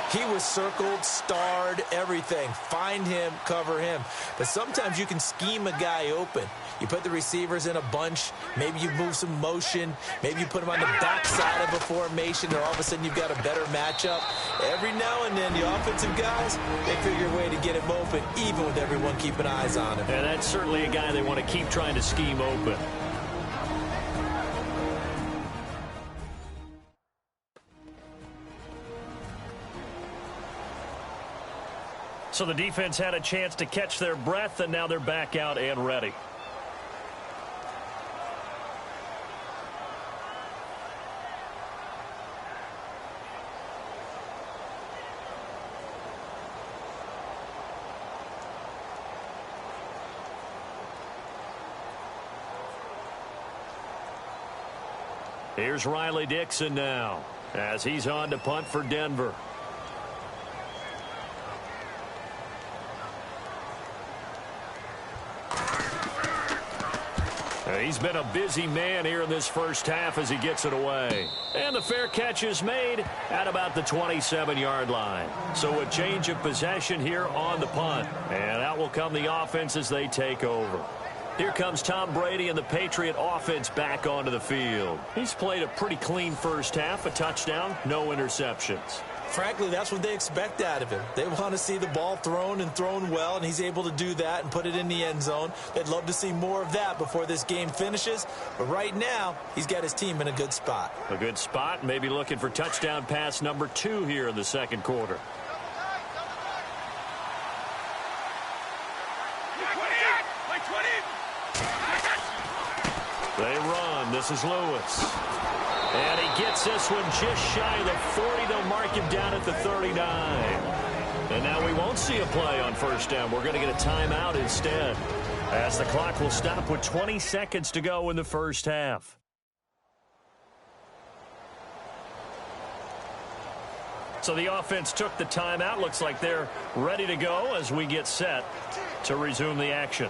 he was circled, starred, everything. Find him, cover him. But sometimes you can scheme a guy open. You put the receivers in a bunch. Maybe you move some motion. Maybe you put them on the backside of a formation, and all of a sudden you've got a better matchup. Every now and then, the offensive guys, they figure a way to get him open, even with everyone keeping eyes on him. And that's certainly a guy they want to keep trying to scheme open. So the defense had a chance to catch their breath, and now they're back out and ready. Here's Riley Dixon now as he's on to punt for Denver. He's been a busy man here in this first half as he gets it away. And the fair catch is made at about the 27-yard line. So a change of possession here on the punt. And out will come the offense as they take over. Here comes Tom Brady and the Patriot offense back onto the field. He's played a pretty clean first half, a touchdown, no interceptions. Frankly, that's what they expect out of him. They want to see the ball thrown and thrown well, and he's able to do that and put it in the end zone. They'd love to see more of that before this game finishes. But right now, he's got his team in a good spot. A good spot, maybe looking for touchdown pass number 2 here in the second quarter. They run. This is Lewis. And he gets this one just shy of the 40. They'll mark him down at the 39. And now we won't see a play on first down. We're going to get a timeout instead, as the clock will stop with 20 seconds to go in the first half. So the offense took the timeout. Looks like they're ready to go as we get set to resume the action.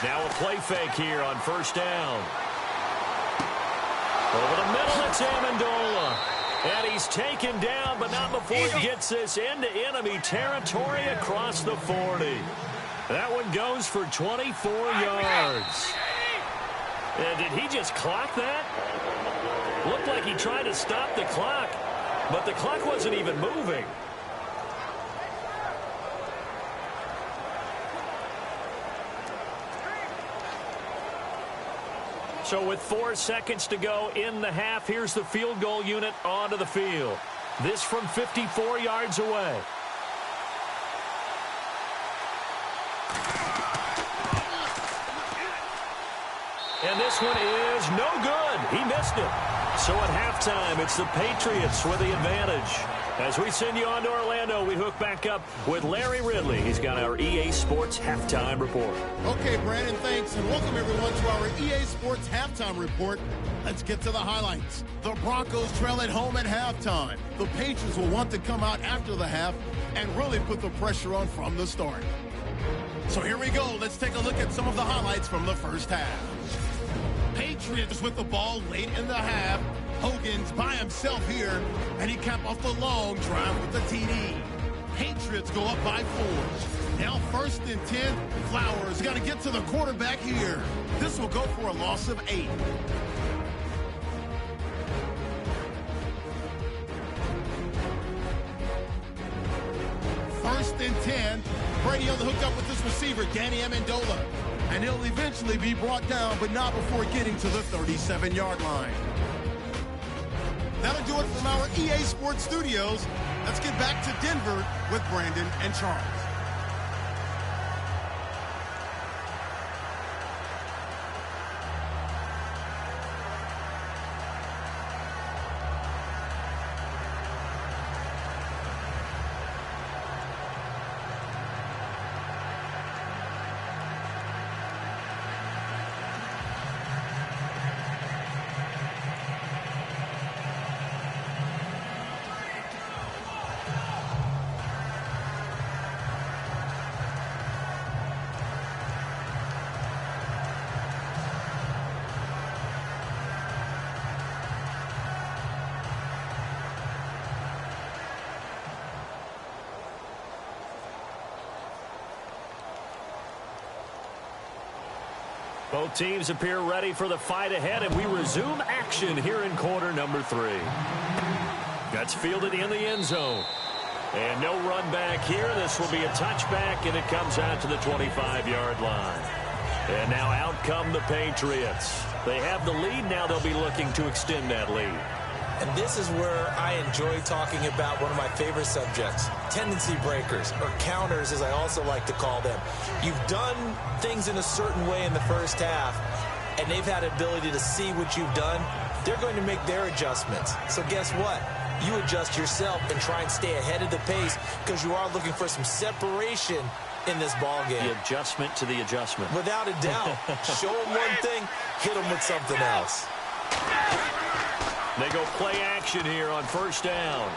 Now a play fake here on first down. Over the middle, it's Amendola. And he's taken down, but not before he gets this into enemy territory across the 40. That one goes for 24 yards. And did he just clock that? Looked like he tried to stop the clock, but the clock wasn't even moving. So with 4 seconds to go in the half, here's the field goal unit onto the field. This from 54 yards away. And this one is no good. He missed it. So at halftime, it's the Patriots with the advantage. As we send you on to Orlando, we hook back up with Larry Ridley. He's got our EA Sports Halftime Report. Okay, Brandon, thanks, and welcome everyone to our EA Sports Halftime Report. Let's get to the highlights. The Broncos trail at home at halftime. The Patriots will want to come out after the half and really put the pressure on from the start. So here we go. Let's take a look at some of the highlights from the first half. Patriots with the ball late in the half. Hogan's by himself here, and he capped off the long drive with the TD. Patriots go up by 4. Now 1st and 10. Flowers got to get to the quarterback here. This will go for a loss of 8. First and 10. Brady on the hook up with this receiver, Danny Amendola. And he'll eventually be brought down, but not before getting to the 37-yard line. That'll do it from our EA Sports Studios. Let's get back to Denver with Brandon and Charles. Both teams appear ready for the fight ahead, and we resume action here in quarter number 3. That's fielded in the end zone. And no run back here. This will be a touchback, and it comes out to the 25-yard line. And now out come the Patriots. They have the lead. Now they'll be looking to extend that lead. And this is where I enjoy talking about one of my favorite subjects, tendency breakers, or counters as I also like to call them. You've done things in a certain way in the first half, and they've had the ability to see what you've done. They're going to make their adjustments. So guess what? You adjust yourself and try and stay ahead of the pace because you are looking for some separation in this ball game. The adjustment to the adjustment. Without a doubt. Show them one thing, hit them with something else. They go play action here on first down.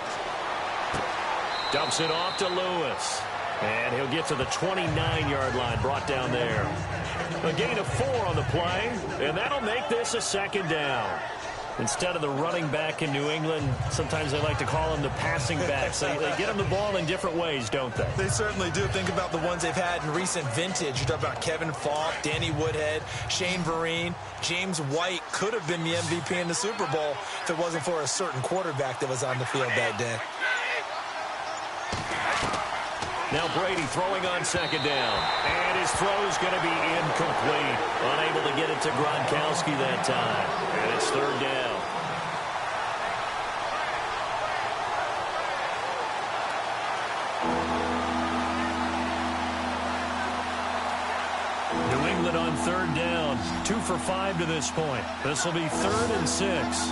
Dumps it off to Lewis. And he'll get to the 29-yard line, brought down there. A gain of 4 on the play, and that'll make this a second down. Instead of the running back in New England, sometimes they like to call them the passing backs. They get them the ball in different ways, don't they? They certainly do. Think about the ones they've had in recent vintage. You talk about Kevin Falk, Danny Woodhead, Shane Vereen. James White could have been the MVP in the Super Bowl if it wasn't for a certain quarterback that was on the field that day. Now Brady throwing on second down. And his throw is going to be incomplete. Unable to get it to Gostkowski that time. And it's third down. New England on third down. 2 for 5 to this point. This will be 3rd and 6.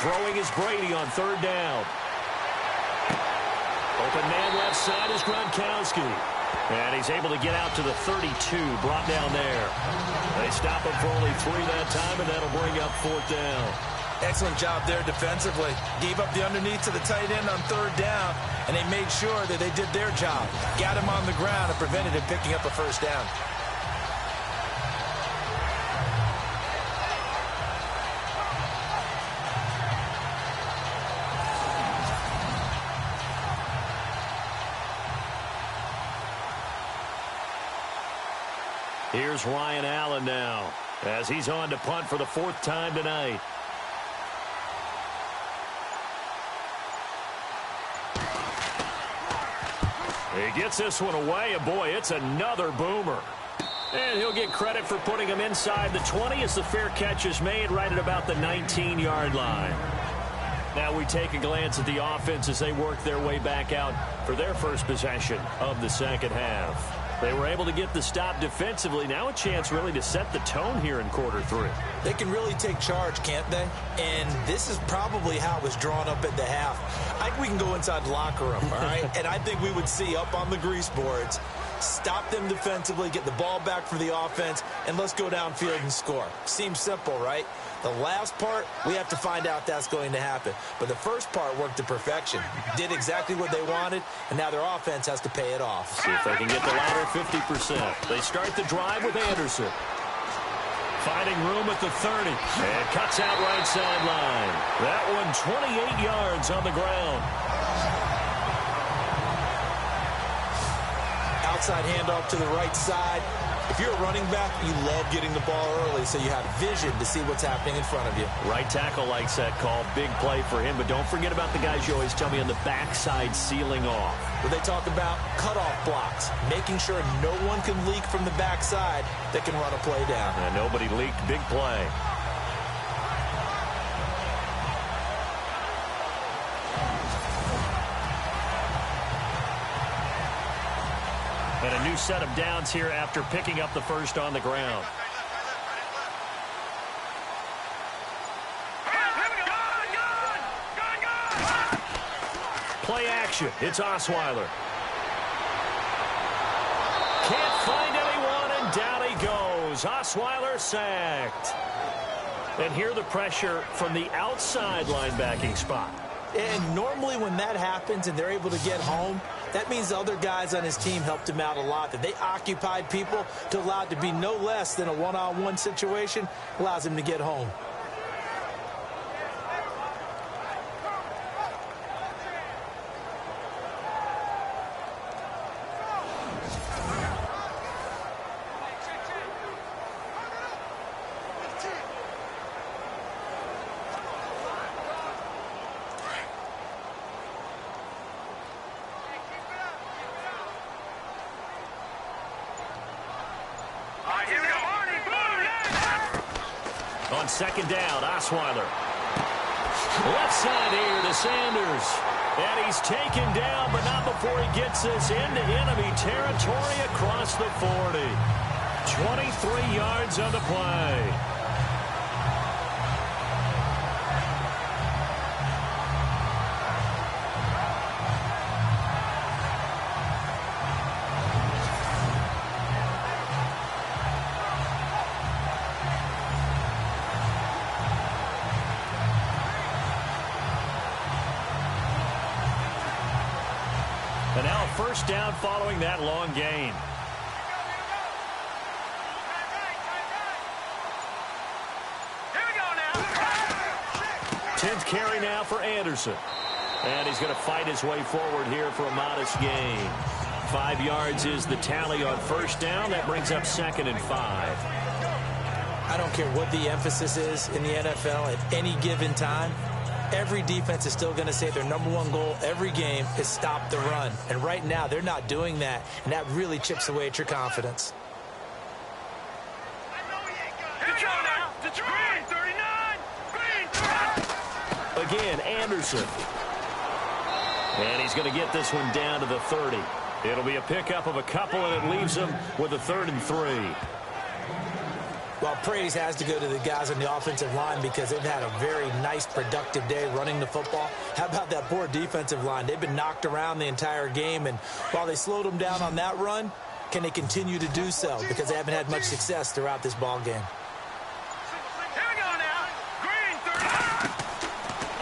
Throwing is Brady on third down. Open man left side is Gostkowski. And he's able to get out to the 32, brought down there. They stop him for only 3 that time, and that'll bring up 4th down. Excellent job there defensively. Gave up the underneath to the tight end on third down, and they made sure that they did their job. Got him on the ground and prevented him picking up a first down. Here's Ryan Allen now as he's on to punt for the 4th time tonight. He gets this one away, and boy, it's another boomer. And he'll get credit for putting him inside the 20 as the fair catch is made right at about the 19-yard line. Now we take a glance at the offense as they work their way back out for their first possession of the second half. They were able to get the stop defensively. Now a chance really to set the tone here in quarter 3. They can really take charge, can't they? And this is probably how it was drawn up at the half. I think we can go inside the locker room, all right? And I think we would see up on the grease boards, stop them defensively, get the ball back for the offense, and let's go downfield and score. Seems simple, right? The last part, we have to find out if that's going to happen. But the first part worked to perfection. Did exactly what they wanted, and now their offense has to pay it off. See if they can get the latter 50%. They start the drive with Anderson. Finding room at the 30. And cuts out right sideline. That one 28 yards on the ground. Outside handoff to the right side. If you're a running back, you love getting the ball early so you have vision to see what's happening in front of you. Right tackle likes that call. Big play for him. But don't forget about the guys you always tell me on the backside sealing off. Where they talk about cutoff blocks, making sure no one can leak from the backside that can run a play down. And nobody leaked. Big play. And a new set of downs here after picking up the first on the ground. Play action. It's Osweiler. Can't find anyone, and down he goes. Osweiler sacked. And here the pressure from the outside linebacking spot. And normally when that happens and they're able to get home, that means the other guys on his team helped him out a lot. That they occupied people to allow it to be no less than a one-on-one situation allows him to get home. On second down, Osweiler. Left side here to Sanders. And he's taken down, but not before he gets this into enemy territory across the 40. 23 yards on the play. And now first down following that long gain. Here we go now. 10th carry now for Anderson. And he's going to fight his way forward here for a modest gain. 5 yards is the tally on first down. That brings up 2nd and 5. I don't care what the emphasis is in the NFL at any given time. Every defense is still going to say their #1 goal every game is stop the run. And right now, they're not doing that. And that really chips away at your confidence. Here we go now. It's Green, 39. Green. Again, Anderson. And he's going to get this one down to the 30. It'll be a pickup of a couple, and it leaves him with a 3rd and 3. Well, praise has to go to the guys on the offensive line because they've had a very nice, productive day running the football. How about that poor defensive line? They've been knocked around the entire game, and while they slowed them down on that run, can they continue to do so? Because they haven't had much success throughout this ball game. Here we go now. Green, 30.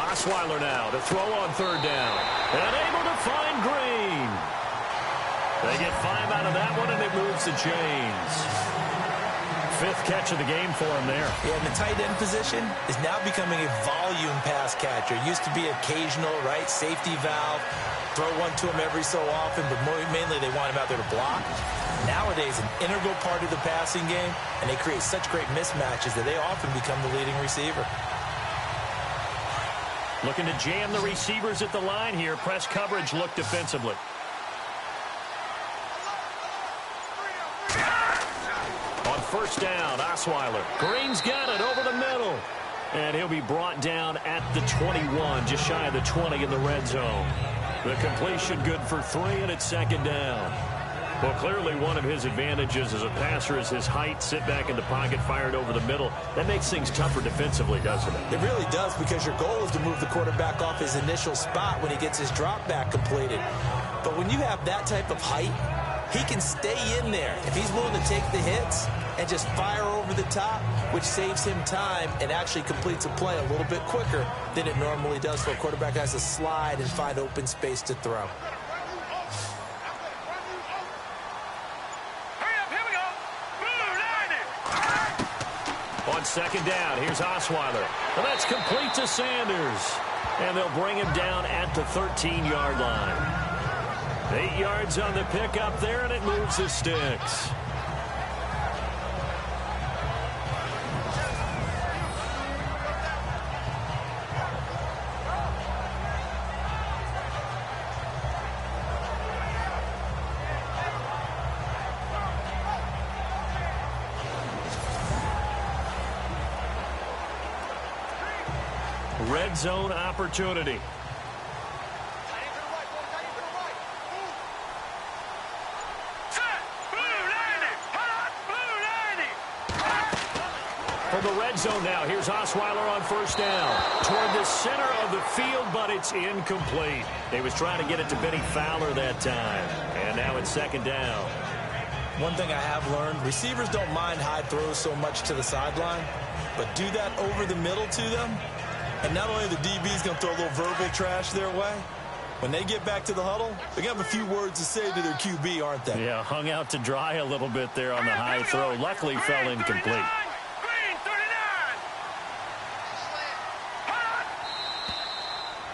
Osweiler now to throw on 3rd down. And able to find Green. They get 5 out of that one, and it moves the chains. 5th catch of the game for him there. Yeah, and the tight end position is now becoming a volume pass catcher. It used to be occasional, right? Safety valve. Throw one to him every so often, but mainly they want him out there to block. Nowadays, an integral part of the passing game, and they create such great mismatches that they often become the leading receiver. Looking to jam the receivers at the line here. Press coverage look defensively. First down, Osweiler. Green's got it over the middle. And he'll be brought down at the 21, just shy of the 20 in the red zone. The completion good for 3, and it's 2nd down. Well, clearly one of his advantages as a passer is his height. Sit back in the pocket, fired over the middle. That makes things tougher defensively, doesn't it? It really does, because your goal is to move the quarterback off his initial spot when he gets his drop back completed. But when you have that type of height, he can stay in there if he's willing to take the hits and just fire over the top, which saves him time and actually completes a play a little bit quicker than it normally does for a quarterback who has to slide and find open space to throw. On second down, here's Osweiler. And that's complete to Sanders. And they'll bring him down at the 13-yard line. 8 yards on the pickup there, and it moves the sticks. Red zone opportunity. From the red zone now, here's Osweiler on first down. Toward the center of the field, but it's incomplete. He was trying to get it to Benny Fowler that time. And now it's second down. One thing I have learned, receivers don't mind high throws so much to the sideline, but do that over the middle to them, and not only the DB's going to throw a little verbal trash their way, when they get back to the huddle, they're going to have a few words to say to their QB, aren't they? Yeah, hung out to dry a little bit there on the high throw. Luckily fell incomplete.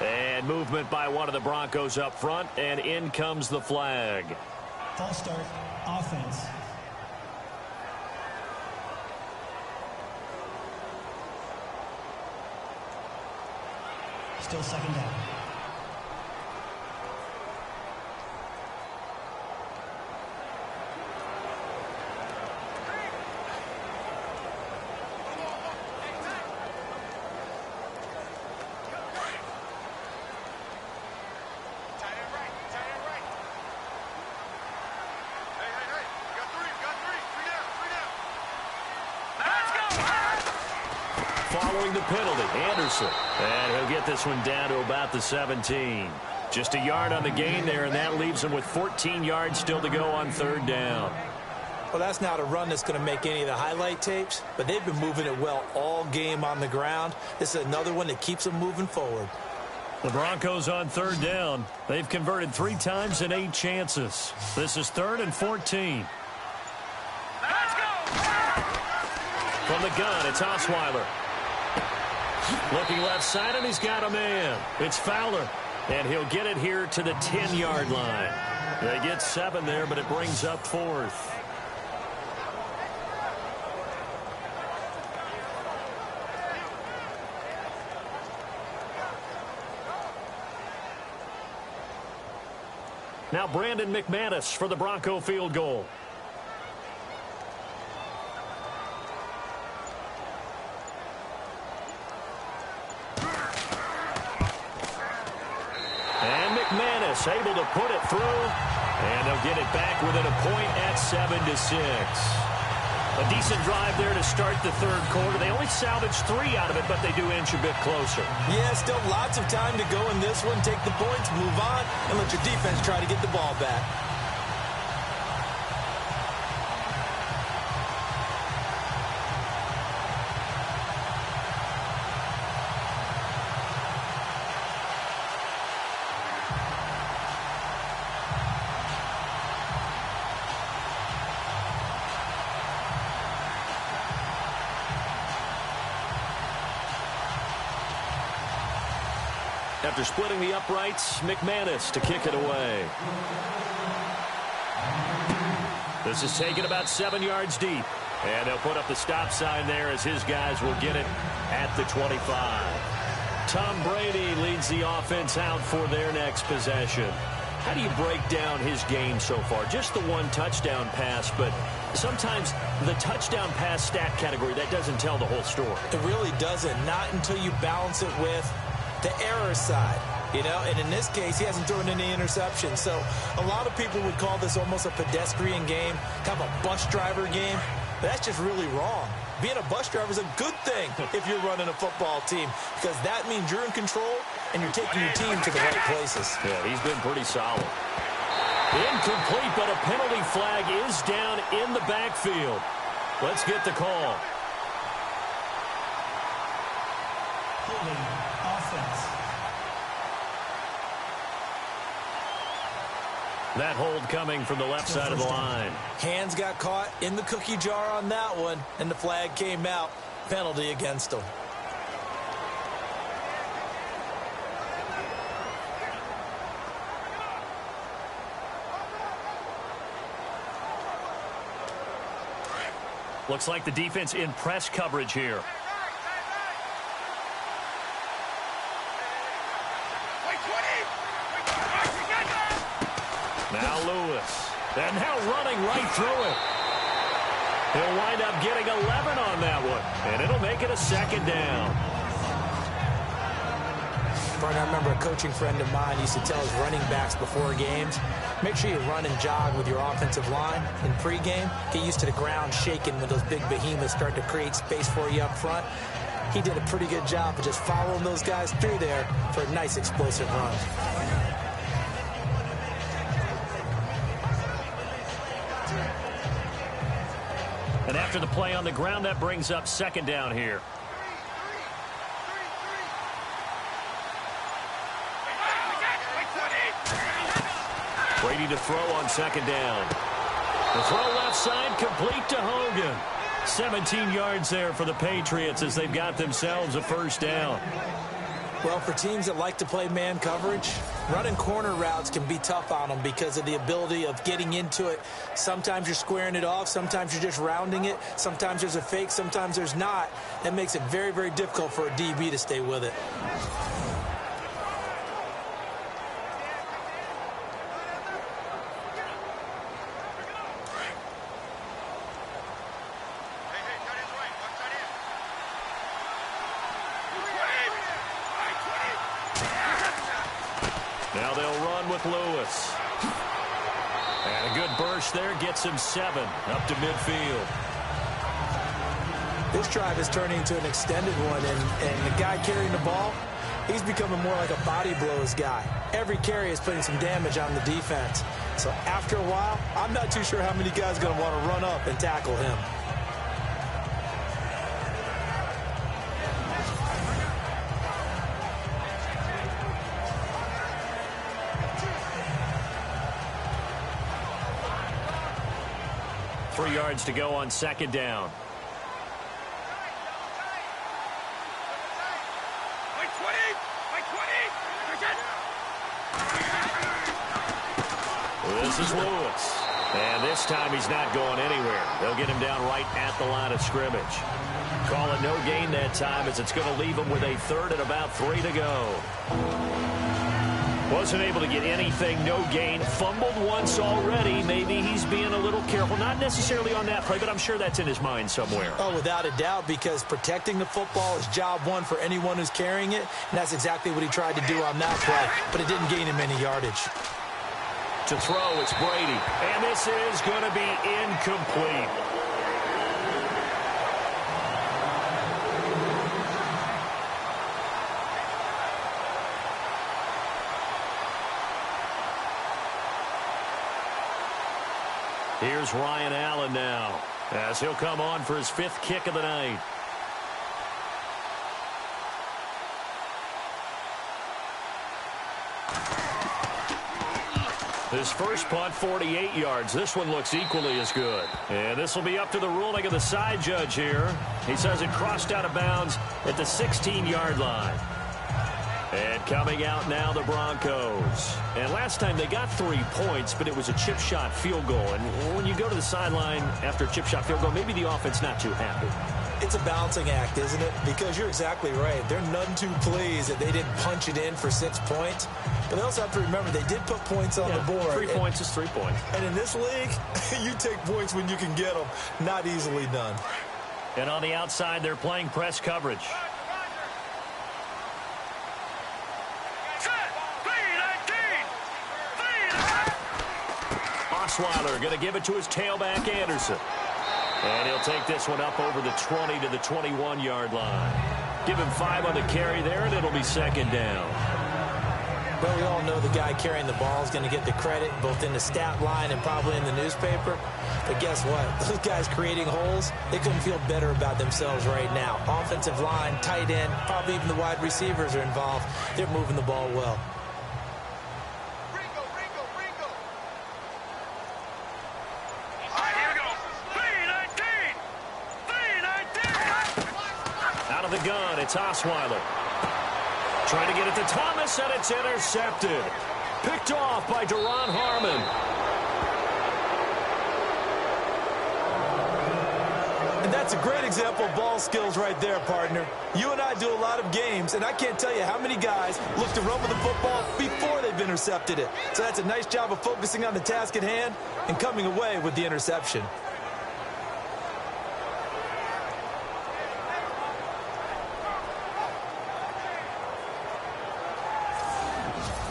And movement by one of the Broncos up front, and in comes the flag. False start, offense. Still second down. Following the penalty, Anderson. And he'll get this one down to about the 17. Just a yard on the gain there, and that leaves him with 14 yards still to go on third down. Well, that's not a run that's going to make any of the highlight tapes, but they've been moving it well all game on the ground. This is another one that keeps them moving forward. The Broncos on third down. They've converted 3 times in 8 chances. This is 3rd and 14. Let's go! From the gun, it's Osweiler. Looking left side, and he's got a man. It's Fowler, and he'll get it here to the 10-yard line. They get 7 there, but it brings up 4th. Now Brandon McManus for the Bronco field goal. And McManus able to put it through, and they'll get it back within a point at 7-6. A decent drive there to start the third quarter. They only salvaged 3 out of it, but they do inch a bit closer. Yeah, still lots of time to go in this one. Take the points, move on, and let your defense try to get the ball back. After splitting the uprights, McManus to kick it away. This is taken about 7 yards deep. And they'll put up the stop sign there as his guys will get it at the 25. Tom Brady leads the offense out for their next possession. How do you break down his game so far? Just the 1 touchdown pass, but sometimes the touchdown pass stat category, that doesn't tell the whole story. It really doesn't. Not until you balance it with the error side. You know, and in this case, he hasn't thrown any interceptions. So a lot of people would call this almost a pedestrian game, kind of a bus driver game. But that's just really wrong. Being a bus driver is a good thing if you're running a football team, because that means you're in control and you're taking your team to the right places. Yeah, he's been pretty solid. Incomplete, but a penalty flag is down in the backfield. Let's get the call. Holding offense. That hold coming from the left side of the line. Hands got caught in the cookie jar on that one, and the flag came out. Penalty against him. Looks like the defense in press coverage here. Now Lewis. And now running right through it. He'll wind up getting 11 on that one. And it'll make it a second down. I remember a coaching friend of mine used to tell his running backs before games, make sure you run and jog with your offensive line in pregame. Get used to the ground shaking when those big behemoths start to create space for you up front. He did a pretty good job of just following those guys through there for a nice explosive run. And after the play on the ground, that brings up second down here. Brady to throw on second down. The throw left side, complete to Hogan. 17 yards there for the Patriots as they've got themselves a first down. Well, for teams that like to play man coverage, running corner routes can be tough on them because of the ability of getting into it. Sometimes you're squaring it off. Sometimes you're just rounding it. Sometimes there's a fake. Sometimes there's not. That makes it very, very difficult for a DB to stay with it. Now they'll run with Lewis. And a good burst there gets him 7 up to midfield. This drive is turning into an extended one, and the guy carrying the ball, he's becoming more like a body blows guy. Every carry is putting some damage on the defense. So after a while, I'm not too sure how many guys are going to want to run up and tackle him. Three yards to go on second down. This is Lewis. And this time he's not going anywhere. They'll get him down right at the line of scrimmage. Call it no gain that time as it's going to leave him with a third and about 3 to go. Wasn't able to get anything, no gain. Fumbled once already. Maybe he's being a little careful. Not necessarily on that play, but I'm sure that's in his mind somewhere. Oh, without a doubt, because protecting the football is job one for anyone who's carrying it, and that's exactly what he tried to do on that play, but it didn't gain him any yardage. To throw, it's Brady. And this is going to be incomplete. Here's Ryan Allen now, as he'll come on for his 5th kick of the night. His first punt, 48 yards. This one looks equally as good. And this will be up to the ruling of the side judge here. He says it crossed out of bounds at the 16-yard line. And coming out now, the Broncos. And last time they got 3 points, but it was a chip shot field goal. And when you go to the sideline after a chip shot field goal, maybe the offense not too happy. It's a balancing act, isn't it? Because you're exactly right. They're none too pleased that they didn't punch it in for 6 points. But they also have to remember they did put points on the board. 3 points is 3 points. And in this league, you take points when you can get them. Not easily done. And on the outside, they're playing press coverage. Osweiler going to give it to his tailback, Anderson. And he'll take this one up over the 20 to the 21-yard line. Give him 5 on the carry there, and it'll be second down. Well, we all know the guy carrying the ball is going to get the credit, both in the stat line and probably in the newspaper. But guess what? Those guys creating holes, they couldn't feel better about themselves right now. Offensive line, tight end, probably even the wide receivers are involved. They're moving the ball well. Out of the gun, it's Osweiler. Trying to get it to Thomas, and it's intercepted. Picked off by Deron Harmon. And that's a great example of ball skills right there, partner. You and I do a lot of games, and I can't tell you how many guys look to run with the football before they've intercepted it. So that's a nice job of focusing on the task at hand and coming away with the interception.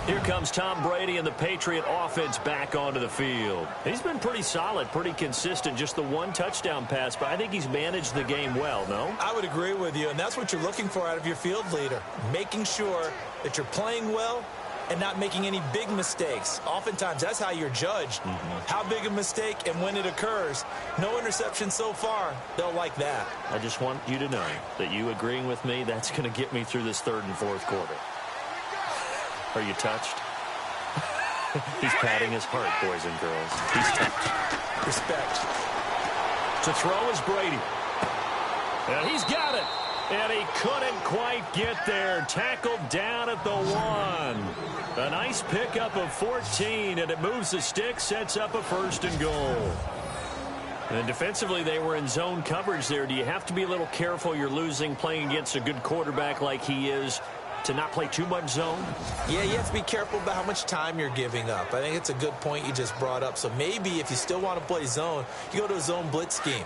Here comes Tom Brady and the Patriot offense back onto the field. He's been pretty solid, pretty consistent, just the one touchdown pass, but I think he's managed the game well, no? I would agree with you, and that's what you're looking for out of your field leader, making sure that you're playing well and not making any big mistakes. Oftentimes, that's how you're judged. How big a mistake and when it occurs. No interception so far. They'll like that. I just want you to know that you agreeing with me, that's going to get me through this third and fourth quarter. Are you touched? He's patting his heart, boys and girls. He's touched. Respect. To throw is Brady. And he's got it. And he couldn't quite get there. Tackled down at the 1. A nice pickup of 14, and it moves the stick, sets up a 1st and goal. And defensively, they were in zone coverage there. Do you have to be a little careful you're losing playing against a good quarterback like he is to not play too much zone? Yeah, you have to be careful about how much time you're giving up. I think it's a good point you just brought up. So maybe if you still want to play zone, you go to a zone blitz scheme.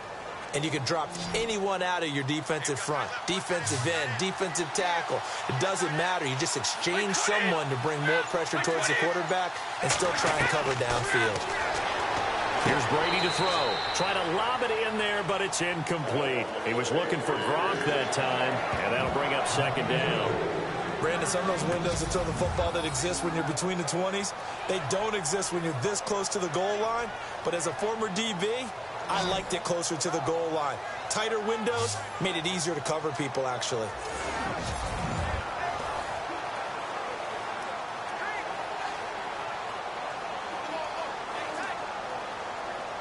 And you can drop anyone out of your defensive front. Defensive end, defensive tackle. It doesn't matter. You just exchange someone to bring more pressure towards the quarterback and still try and cover downfield. Here's Brady to throw. Try to lob it in there, but it's incomplete. He was looking for Gronk that time, and that'll bring up second down. Brandon, some of those windows to throw the football that exist when you're between the 20s, they don't exist when you're this close to the goal line. But as a former DB, I liked it closer to the goal line. Tighter windows made it easier to cover people, actually.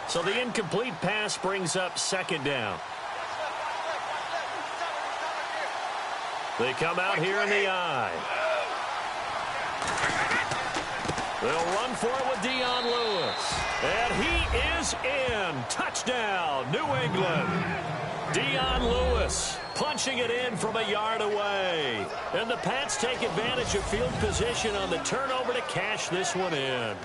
So the incomplete pass brings up second down. They come out here in the eye. They'll run for it with Dion Lewis. And he is in. Touchdown, New England. Dion Lewis punching it in from a yard away. And the Pats take advantage of field position on the turnover to cash this one in.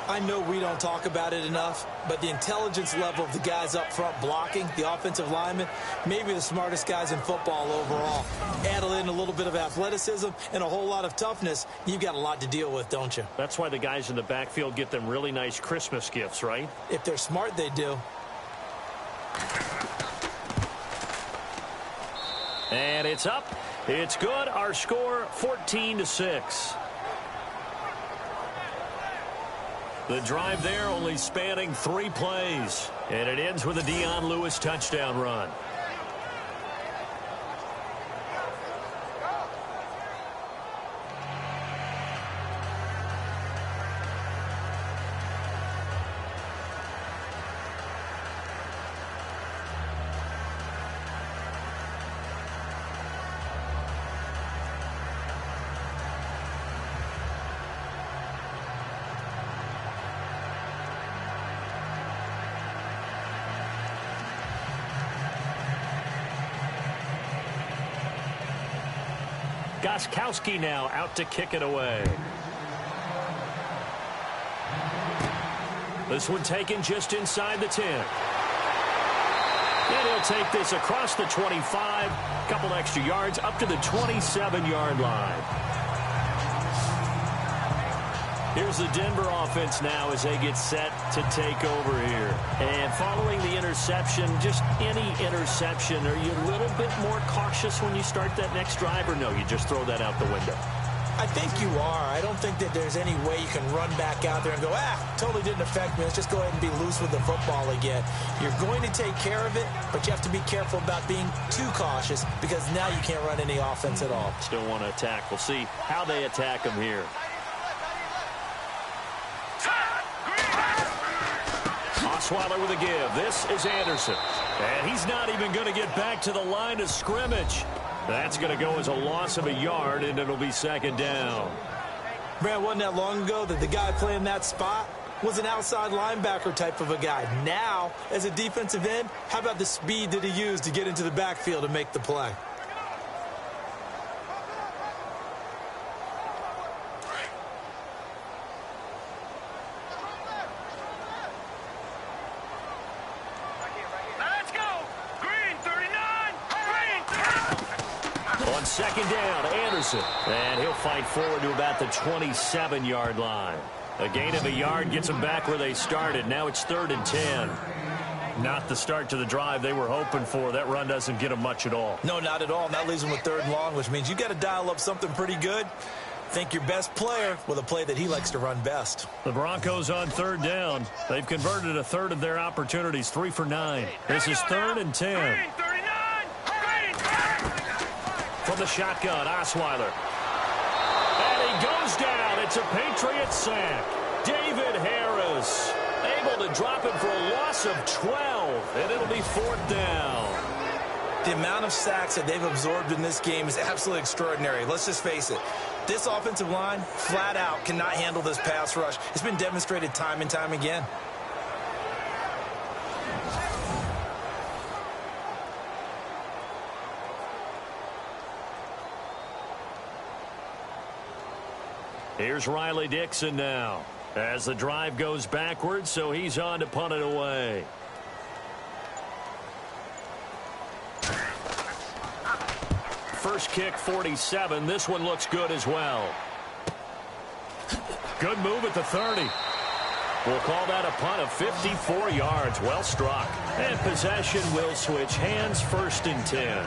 I know we don't talk about it enough, but the intelligence level of the guys up front blocking, the offensive linemen, maybe the smartest guys in football overall. Add in a little bit of athleticism and a whole lot of toughness, you've got a lot to deal with, don't you? That's why the guys in the backfield get them really nice Christmas gifts, right? If they're smart, they do. And it's up. It's good. Our score, 14-6. The drive there only spanning 3 plays. And it ends with a Dion Lewis touchdown run. Gostkowski now out to kick it away. This one taken just inside the 10. And he'll take this across the 25. Couple extra yards up to the 27-yard line. Here's the Denver offense now as they get set to take over here. And following the interception, just any interception, are you a little bit more cautious when you start that next drive, or no, you just throw that out the window? I think you are. I don't think that there's any way you can run back out there and go, totally didn't affect me. Let's just go ahead and be loose with the football again. You're going to take care of it, but you have to be careful about being too cautious because now you can't run any offense at all. Still want to attack. We'll see how they attack them here. Osweiler with a give. This is Anderson. And he's not even going to get back to the line of scrimmage. That's going to go as a loss of a yard, and it'll be second down. Brad, wasn't that long ago that the guy playing that spot was an outside linebacker type of a guy. Now, as a defensive end, how about the speed that he used to get into the backfield and make the play? Second down, Anderson. And he'll fight forward to about the 27-yard line. A gain of a yard gets them back where they started. Now it's 3rd and 10. Not the start to the drive they were hoping for. That run doesn't get them much at all. No, not at all. And that leaves them with 3rd and long, which means you got to dial up something pretty good. Think your best player with a play that he likes to run best. The Broncos on 3rd down. They've converted a third of their opportunities, 3 for 9. This is 3rd and 10. From the shotgun, Osweiler. And he goes down. It's a Patriots sack. David Harris able to drop it for a loss of 12, and it'll be 4th down. The amount of sacks that they've absorbed in this game is absolutely extraordinary. Let's just face it. This offensive line, flat out, cannot handle this pass rush. It's been demonstrated time and time again. Here's Riley Dixon now as the drive goes backwards, so he's on to punt it away. First kick, 47. This one looks good as well. Good move at the 30. We'll call that a punt of 54 yards. Well struck. And possession will switch hands, 1st and 10.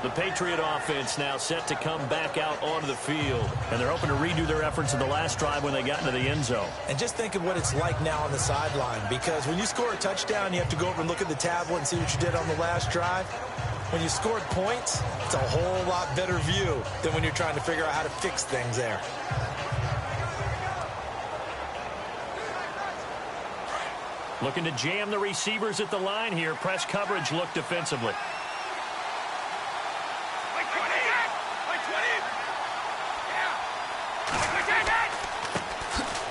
The Patriot offense now set to come back out onto the field. And they're hoping to redo their efforts in the last drive when they got into the end zone. And just think of what it's like now on the sideline. Because when you score a touchdown, you have to go over and look at the tablet and see what you did on the last drive. When you scored points, it's a whole lot better view than when you're trying to figure out how to fix things there. Looking to jam the receivers at the line here. Press coverage look defensively.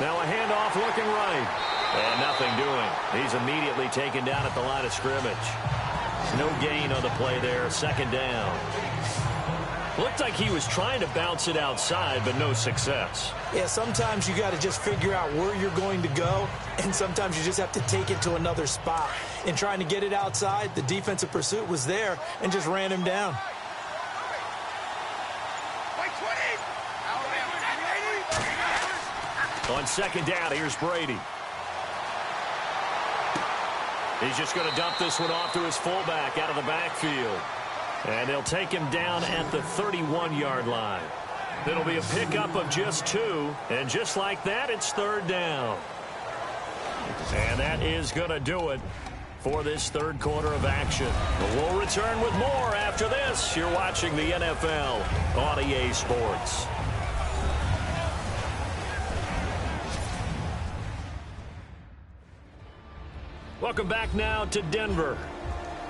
Now a handoff looking right. And nothing doing. He's immediately taken down at the line of scrimmage. No gain on the play there. 2nd down. Looked like he was trying to bounce it outside, but no success. Yeah, sometimes you got to just figure out where you're going to go, and sometimes you just have to take it to another spot. In trying to get it outside, the defensive pursuit was there and just ran him down. On 2nd down, here's Brady. He's just going to dump this one off to his fullback out of the backfield. And they'll take him down at the 31-yard line. It'll be a pickup of just 2. And just like that, it's 3rd down. And that is going to do it for this 3rd quarter of action. But we'll return with more after this. You're watching the NFL on EA Sports. Welcome back now to Denver.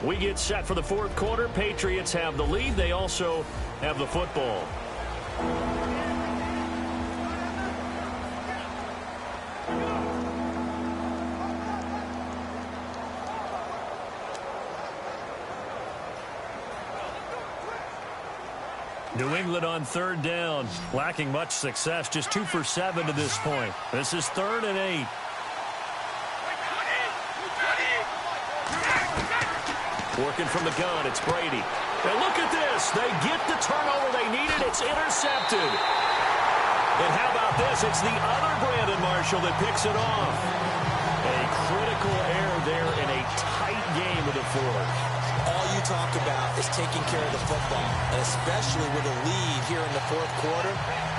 We get set for the 4th quarter. Patriots have the lead. They also have the football. New England on 3rd down. Lacking much success. Just 2 for 7 to this point. This is 3rd and 8. Working from the gun, it's Brady. And look at this. They get the turnover they needed. It's intercepted. And how about this? It's the other Brandon Marshall that picks it off. A critical error there in a tight game of the fourth. All you talk about is taking care of the football, and especially with a lead here in the fourth quarter,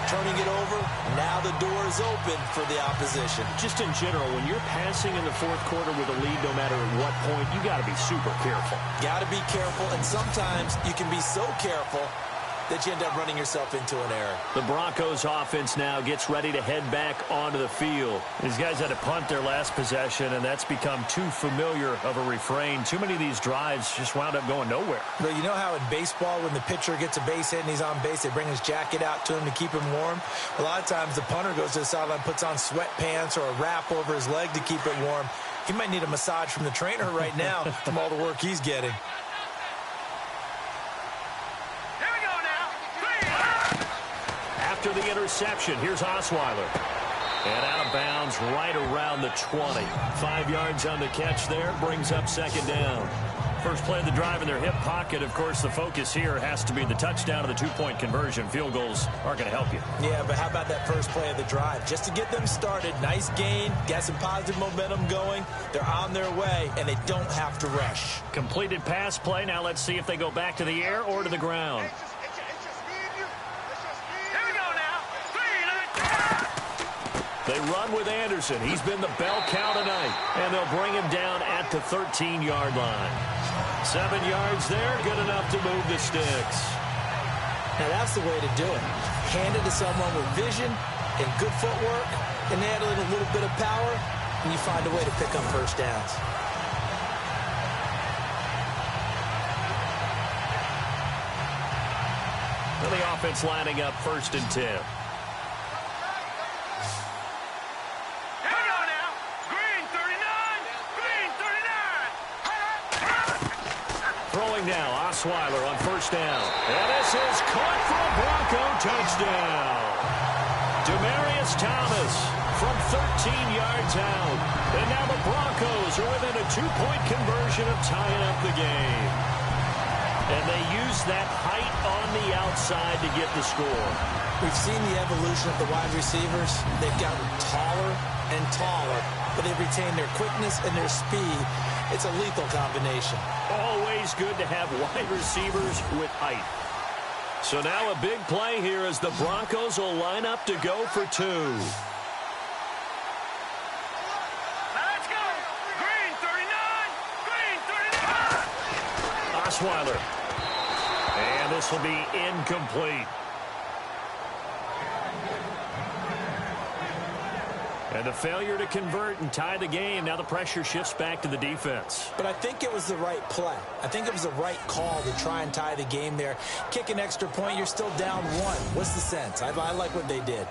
turning it over, now the door is open for the opposition. Just in general, when you're passing in the fourth quarter with a lead, no matter at what point, you got to be super careful. Got to be careful, and sometimes you can be so careful that you end up running yourself into an error. The Broncos offense now gets ready to head back onto the field. These guys had to punt their last possession, and that's become too familiar of a refrain. Too many of these drives just wound up going nowhere. Well, you know how in baseball, when the pitcher gets a base hit and he's on base, they bring his jacket out to him to keep him warm? A lot of times the punter goes to the sideline, puts on sweatpants or a wrap over his leg to keep it warm. He might need a massage from the trainer right now from all the work he's getting. After the interception, here's Osweiler. And out of bounds right around the 20. 5 yards on the catch there, brings up second down. First play of the drive in their hip pocket. Of course, the focus here has to be the touchdown of the two-point conversion. Field goals aren't going to help you. Yeah, but how about that first play of the drive? Just to get them started, nice gain, got some positive momentum going. They're on their way, and they don't have to rush. Completed pass play. Now let's see if they go back to the air or to the ground. They run with Anderson. He's been the bell cow tonight. And they'll bring him down at the 13-yard line. 7 yards there, good enough to move the sticks. Now that's the way to do it. Hand it to someone with vision and good footwork, and add a little bit of power, and you find a way to pick up first downs. Well, the offense lining up 1st and 10. Now, Osweiler on first down. And this is caught for a Bronco touchdown. Demaryius Thomas from 13 yards out. And now the Broncos are within a two-point conversion of tying up the game. And they use that height on the outside to get the score. We've seen the evolution of the wide receivers. They've gotten taller and taller, but they've retained their quickness and their speed. It's a lethal combination. Always good to have wide receivers with height. So now a big play here as the Broncos will line up to go for 2. Let's go! Green 39! Green 39! Osweiler. And this will be incomplete. And the failure to convert and tie the game. Now the pressure shifts back to the defense. But I think it was the right play. I think it was the right call to try and tie the game there. Kick an extra point, you're still down 1. What's the sense? I like what they did.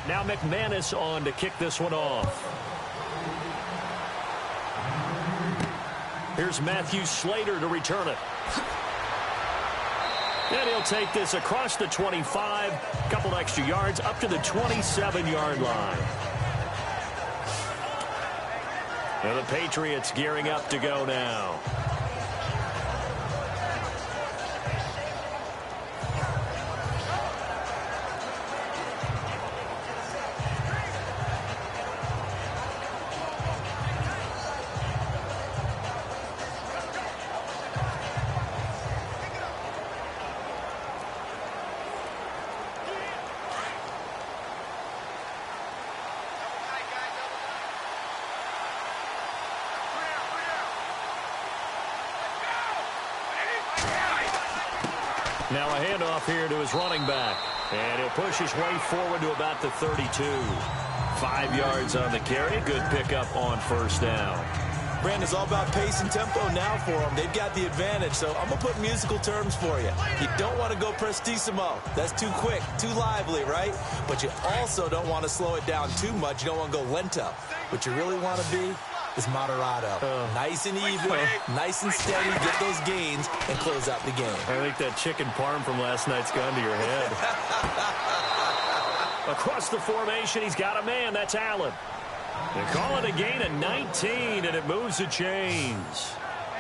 Now McManus on to kick this one off. Here's Matthew Slater to return it. And he'll take this across the 25, a couple extra yards, up to the 27-yard line. And the Patriots gearing up to go now. Now a handoff here to his running back. And he'll push his way forward to about the 32. 5 yards on the carry. Good pickup on first down. Brandon, it's all about pace and tempo now for them. They've got the advantage, so I'm going to put musical terms for you. You don't want to go prestissimo. That's too quick, too lively, right? But you also don't want to slow it down too much. You don't want to go lento. What you really want to be is moderato. Nice and even, nice and steady, get those gains, and close out the game. I think that chicken parm from last night's gone to your head. Across the formation, he's got a man. That's Allen. They call it a gain of 19, and it moves the chains.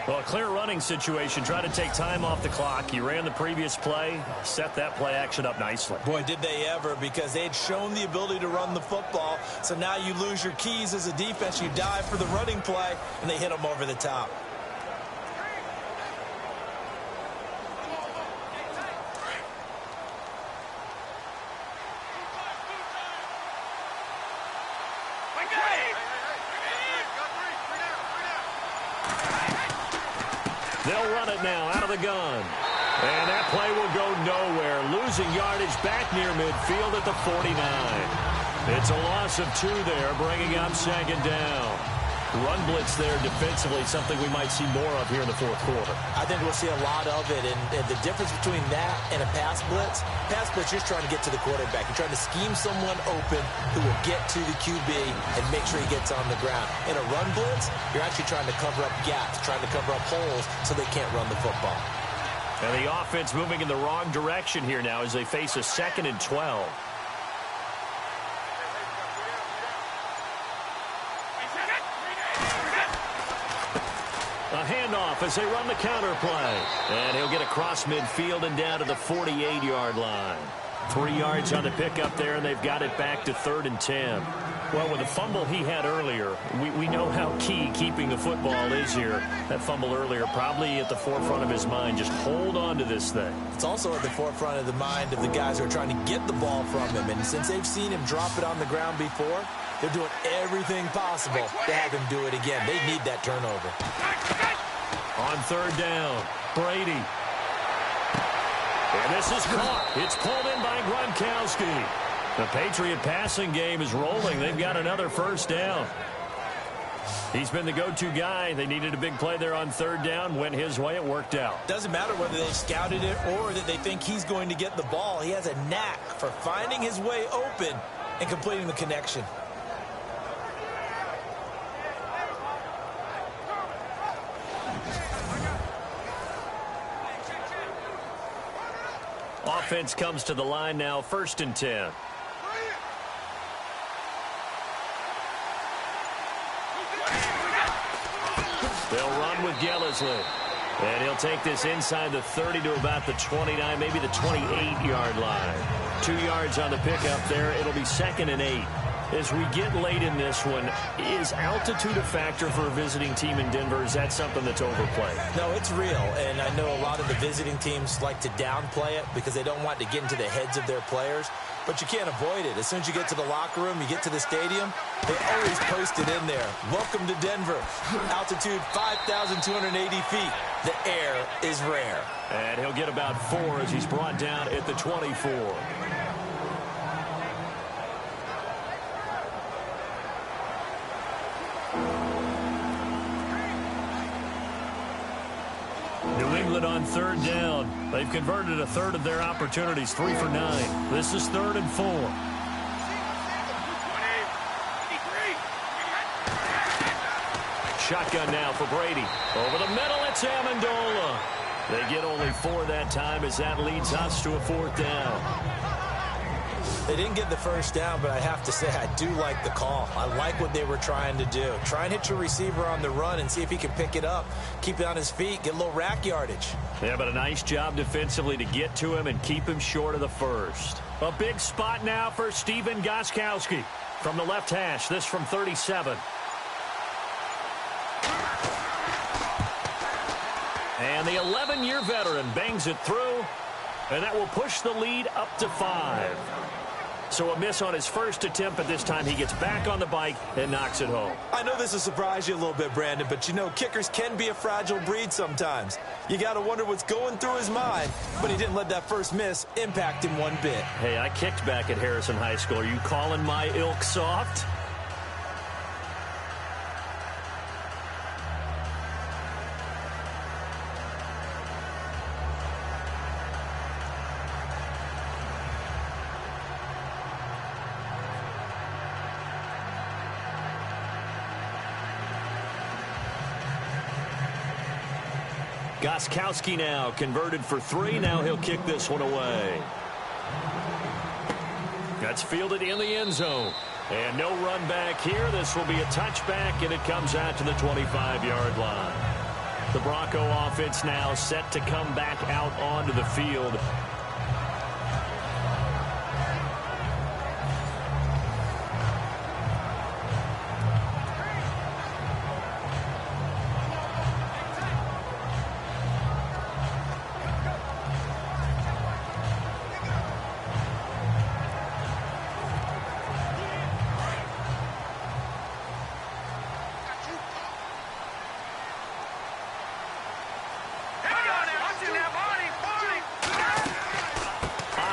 Well, a clear running situation. Try to take time off the clock. He ran the previous play, set that play action up nicely. Boy, did they ever, because they had shown the ability to run the football. So now you lose your keys as a defense. You dive for the running play, and they hit them over the top. They'll run it now out of the gun. And that play will go nowhere. Losing yardage back near midfield at the 49. It's a loss of 2 there, bringing up second down. Run blitz there defensively, something we might see more of here in the fourth quarter. I think we'll see a lot of it, and the difference between that and a pass blitz, you're just trying to get to the quarterback. You're trying to scheme someone open who will get to the QB and make sure he gets on the ground. In a run blitz, you're actually trying to cover up gaps, trying to cover up holes so they can't run the football. And the offense moving in the wrong direction here now as they face a 2nd and 12. A handoff as they run the counter play. And he'll get across midfield and down to the 48-yard line. 3 yards on the pickup there, and they've got it back to 3rd and 10. Well, with the fumble he had earlier, we know how key keeping the football is here. That fumble earlier probably at the forefront of his mind. Just hold on to this thing. It's also at the forefront of the mind of the guys who are trying to get the ball from him. And since they've seen him drop it on the ground before, they're doing everything possible to have him do it again. They need that turnover. On 3rd down, Brady. And this is caught. It's pulled in by Gostkowski. The Patriot passing game is rolling. They've got another 1st down. He's been the go-to guy. They needed a big play there on 3rd down. Went his way. It worked out. Doesn't matter whether they scouted it or that they think he's going to get the ball. He has a knack for finding his way open and completing the connection. Offense comes to the line now, 1st and 10. They'll run with Gillisley. And he'll take this inside the 30 to about the 29, maybe the 28-yard line. 2 yards on the pickup there. It'll be 2nd and 8. As we get late in this one, is altitude a factor for a visiting team in Denver? Is that something that's overplayed? No, it's real, and I know a lot of the visiting teams like to downplay it because they don't want to get into the heads of their players, but you can't avoid it. As soon as you get to the locker room, you get to the stadium, they always post it in there. Welcome to Denver. Altitude 5,280 feet. The air is rare. And he'll get about 4 as he's brought down at the 24. New England on 3rd down. They've converted a 1/3 of their opportunities, 3 for 9. This is 3rd and 4. Shotgun now for Brady. Over the middle, it's Amendola. They get only 4 that time as that leads us to a 4th down. They didn't get the 1st down, but I have to say I do like the call. I like what they were trying to do. Try and hit your receiver on the run and see if he can pick it up, keep it on his feet, get a little rack yardage. Yeah, but a nice job defensively to get to him and keep him short of the 1st. A big spot now for Stephen Gostkowski from the left hash. This from 37. And the 11-year veteran bangs it through, and that will push the lead up to 5. So a miss on his 1st attempt, but this time he gets back on the bike and knocks it home. I know this will surprise you a little bit, Brandon, but you know kickers can be a fragile breed sometimes. You got to wonder what's going through his mind, but he didn't let that first miss impact him one bit. Hey, I kicked back at Harrison High School. Are you calling my ilk soft? Gostkowski now converted for 3. Now he'll kick this one away. That's fielded in the end zone. And no run back here. This will be a touchback, and it comes out to the 25-yard line. The Bronco offense now set to come back out onto the field.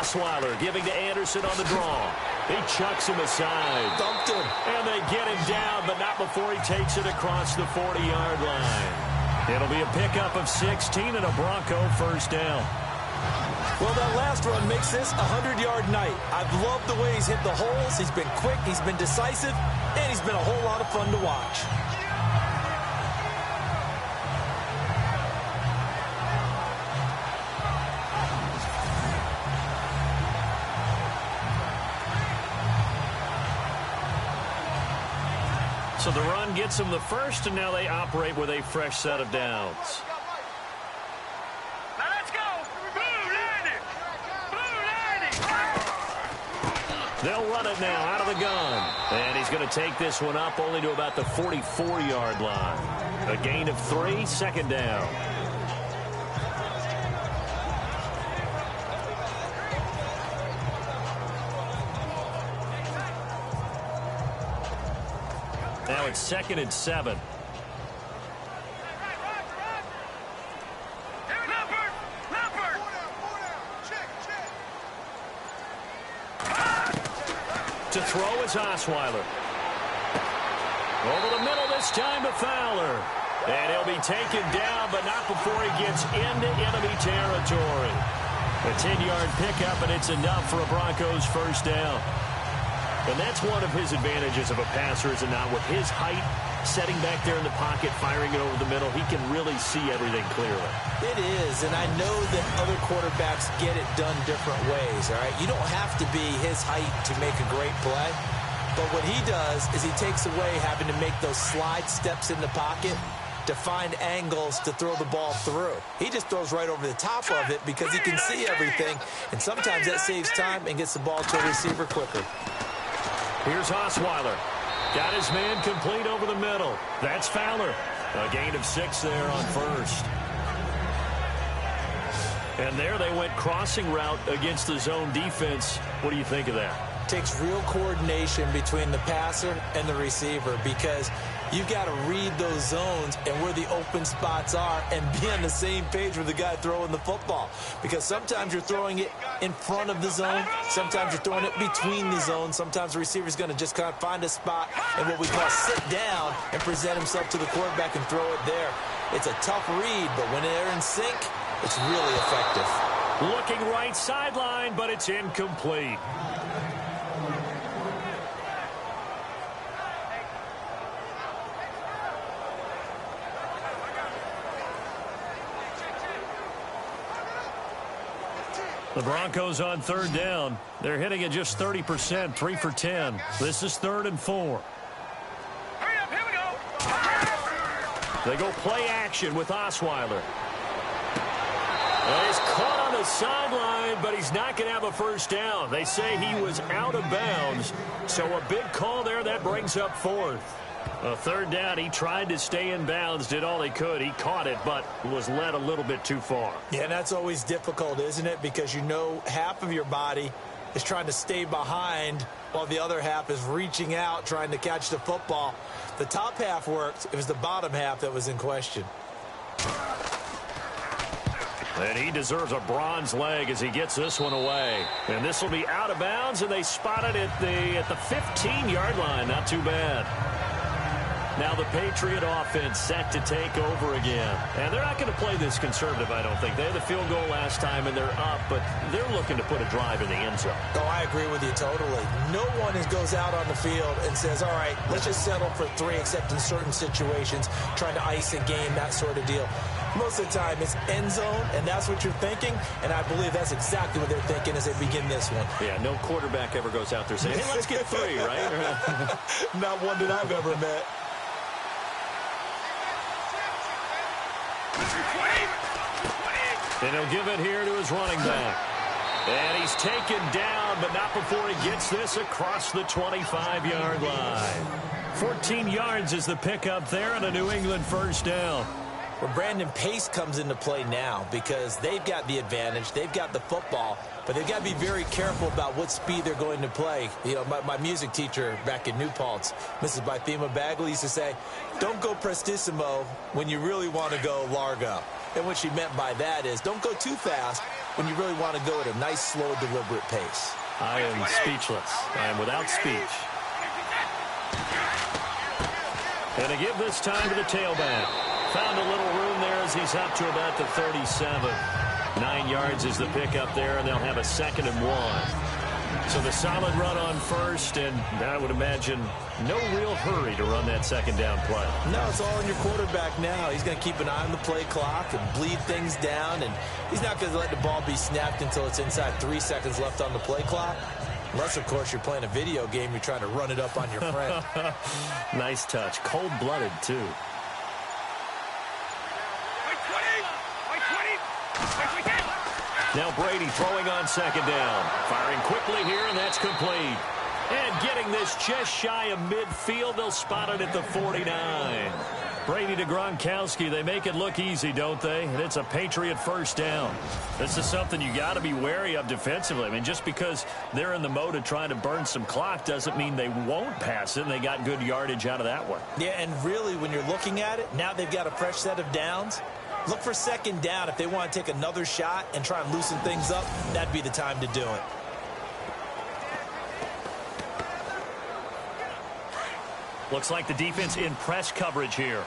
Osweiler giving to Anderson on the draw. He chucks him aside. Dumped him. And they get him down, but not before he takes it across the 40-yard line. It'll be a pickup of 16 and a Bronco first down. Well, that last run makes this a 100-yard night. I've loved the way he's hit the holes. He's been quick, he's been decisive, and he's been a whole lot of fun to watch. So the run gets them the first, and now they operate with a fresh set of downs. Now let's go. Blue 90. Blue 90. They'll run it now out of the gun. And he's going to take this one up only to about the 44-yard line. A gain of 3, second down. Now it's 2nd and 7. To throw is Osweiler. Over the middle this time to Fowler. And he'll be taken down, but not before he gets into enemy territory. A 10-yard pickup, and it's enough for a Broncos first down. And that's one of his advantages of a passer, is it not? With his height, setting back there in the pocket, firing it over the middle, he can really see everything clearly. It is, and I know that other quarterbacks get it done different ways, all right? You don't have to be his height to make a great play. But what he does is he takes away having to make those slide steps in the pocket to find angles to throw the ball through. He just throws right over the top of it because he can see everything, and sometimes that saves time and gets the ball to a receiver quicker. Here's Osweiler. Got his man complete over the middle. That's Fowler. A gain of 6 there on first. And there they went crossing route against the zone defense. What do you think of that? Takes real coordination between the passer and the receiver because you've got to read those zones and where the open spots are and be on the same page with the guy throwing the football. Because sometimes you're throwing it in front of the zone. Sometimes you're throwing it between the zones. Sometimes the receiver's going to just kind of find a spot and what we call sit down and present himself to the quarterback and throw it there. It's a tough read, but when they're in sync, it's really effective. Looking right sideline, but it's incomplete. The Broncos on 3rd down. They're hitting at just 30%, 3 for 10. This is 3rd and 4. Hurry up, here we go. They go play action with Osweiler. He's caught on the sideline, but he's not going to have a first down. They say he was out of bounds, so a big call there. That brings up 4th. A 3rd down, he tried to stay in bounds, did all he could. He caught it, but was led a little bit too far. Yeah, that's always difficult, isn't it? Because you know half of your body is trying to stay behind while the other half is reaching out, trying to catch the football. The top half worked. It was the bottom half that was in question. And he deserves a bronze leg as he gets this one away. And this will be out of bounds, and they spot it at the 15-yard line. Not too bad. Now the Patriot offense set to take over again. And they're not going to play this conservative, I don't think. They had the field goal last time, and they're up, but they're looking to put a drive in the end zone. Oh, I agree with you totally. No one goes out on the field and says, all right, let's just settle for 3, except in certain situations, trying to ice a game, that sort of deal. Most of the time, it's end zone, and that's what you're thinking, and I believe that's exactly what they're thinking as they begin this one. Yeah, no quarterback ever goes out there saying, hey, let's get 3, right? Not one that I've ever met. And he'll give it here to his running back. And he's taken down, but not before he gets this across the 25-yard line. 14 yards is the pickup there and a New England first down. Well, Brandon, pace comes into play now because they've got the advantage. They've got the football, but they've got to be very careful about what speed they're going to play. You know, my music teacher back in New Paltz, Mrs. Bythema Bagley, used to say, don't go prestissimo when you really want to go largo. And what she meant by that is don't go too fast when you really want to go at a nice, slow, deliberate pace. I am speechless. I am without speech. And to give this time to the tailback. Found a little room there as he's up to about the 37. 9 yards is the pickup there, and they'll have a 2nd and 1. So the solid run on first, and I would imagine no real hurry to run that 2nd down play. No, it's all on your quarterback now. He's going to keep an eye on the play clock and bleed things down, and he's not going to let the ball be snapped until it's inside 3 seconds left on the play clock. Unless, of course, you're playing a video game, you're trying to run it up on your friend. Nice touch. Cold-blooded, too. Now Brady throwing on 2nd down. Firing quickly here, and that's complete. And getting this just shy of midfield. They'll spot it at the 49. Brady to Gostkowski. They make it look easy, don't they? And it's a Patriot first down. This is something you got to be wary of defensively. I mean, just because they're in the mode of trying to burn some clock doesn't mean they won't pass it. And they got good yardage out of that one. Yeah, and really, when you're looking at it, now they've got a fresh set of downs. Look for 2nd down. If they want to take another shot and try and loosen things up, that'd be the time to do it. Looks like the defense in press coverage here.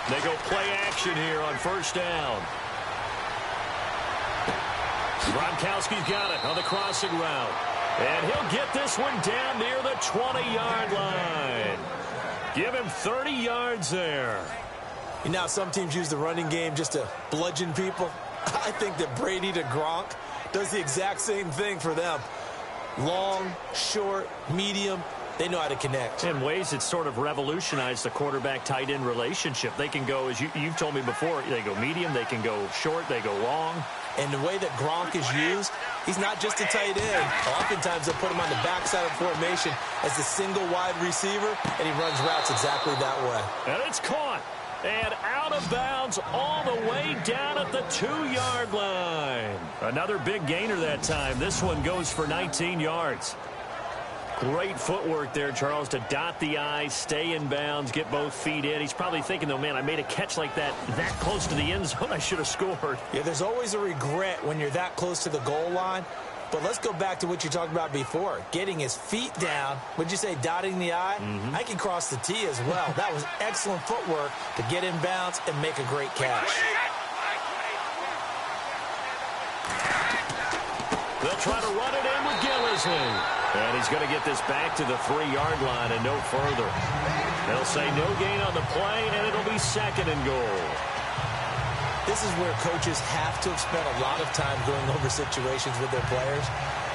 They go play action here on first down. Gostkowski's got it on the crossing route. And he'll get this one down near the 20-yard line. Give him 30 yards there. You know, some teams use the running game just to bludgeon people. I think that Brady to Gronk does the exact same thing for them. Long, short, medium, they know how to connect. In ways, it's sort of revolutionized the quarterback-tight end relationship. They can go, as you've told me before, they go medium, they can go short, they go long. And the way that Gronk is used, he's not just a tight end. Oftentimes, they'll put him on the backside of formation as the single wide receiver, and he runs routes exactly that way. And it's caught. And out of bounds all the way down at the 2-yard line. Another big gainer that time. This one goes for 19 yards. Great footwork there, Charles, to dot the I, stay in bounds, get both feet in. He's probably thinking, though, man, I made a catch like that close to the end zone. I should have scored. Yeah, there's always a regret when you're that close to the goal line. But let's go back to what you talked about before. Getting his feet down. Would you say dotting the I? I can cross the T as well. That was excellent footwork to get in bounds and make a great catch. They'll try to run it in with Gillisley. And he's going to get this back to the 3-yard line and no further. They'll say no gain on the play, and it'll be 2nd and goal. This is where coaches have to have spent a lot of time going over situations with their players,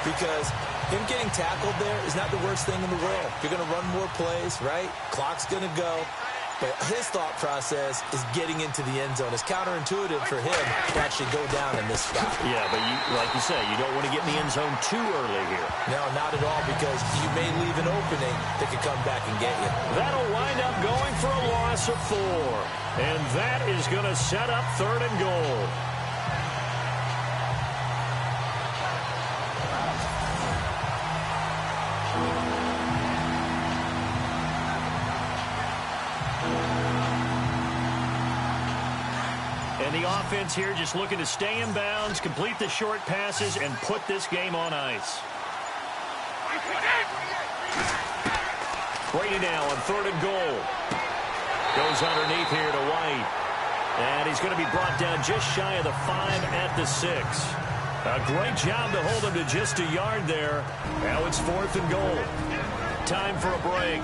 because him getting tackled there is not the worst thing in the world. You're going to run more plays, right? Clock's going to go. But his thought process is getting into the end zone. It's counterintuitive for him to actually go down in this spot. Yeah, but like you say, you don't want to get in the end zone too early here. No, not at all, because you may leave an opening that could come back and get you. That'll wind up going for a loss of 4. And that is going to set up 3rd and goal. And the offense here just looking to stay in bounds, complete the short passes, and put this game on ice. Brady now on 3rd and goal. Goes underneath here to White. And he's going to be brought down just shy of the 5 at the 6. A great job to hold him to just a yard there. Now it's 4th and goal. time for a break.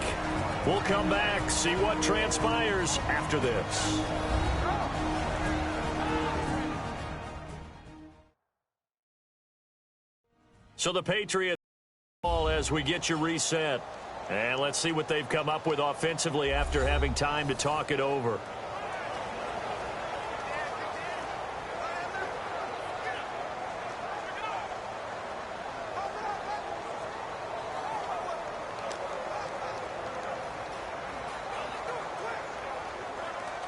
We'll come back, see what transpires after this. So the Patriots ball as we get you reset. And let's see what they've come up with offensively after having time to talk it over.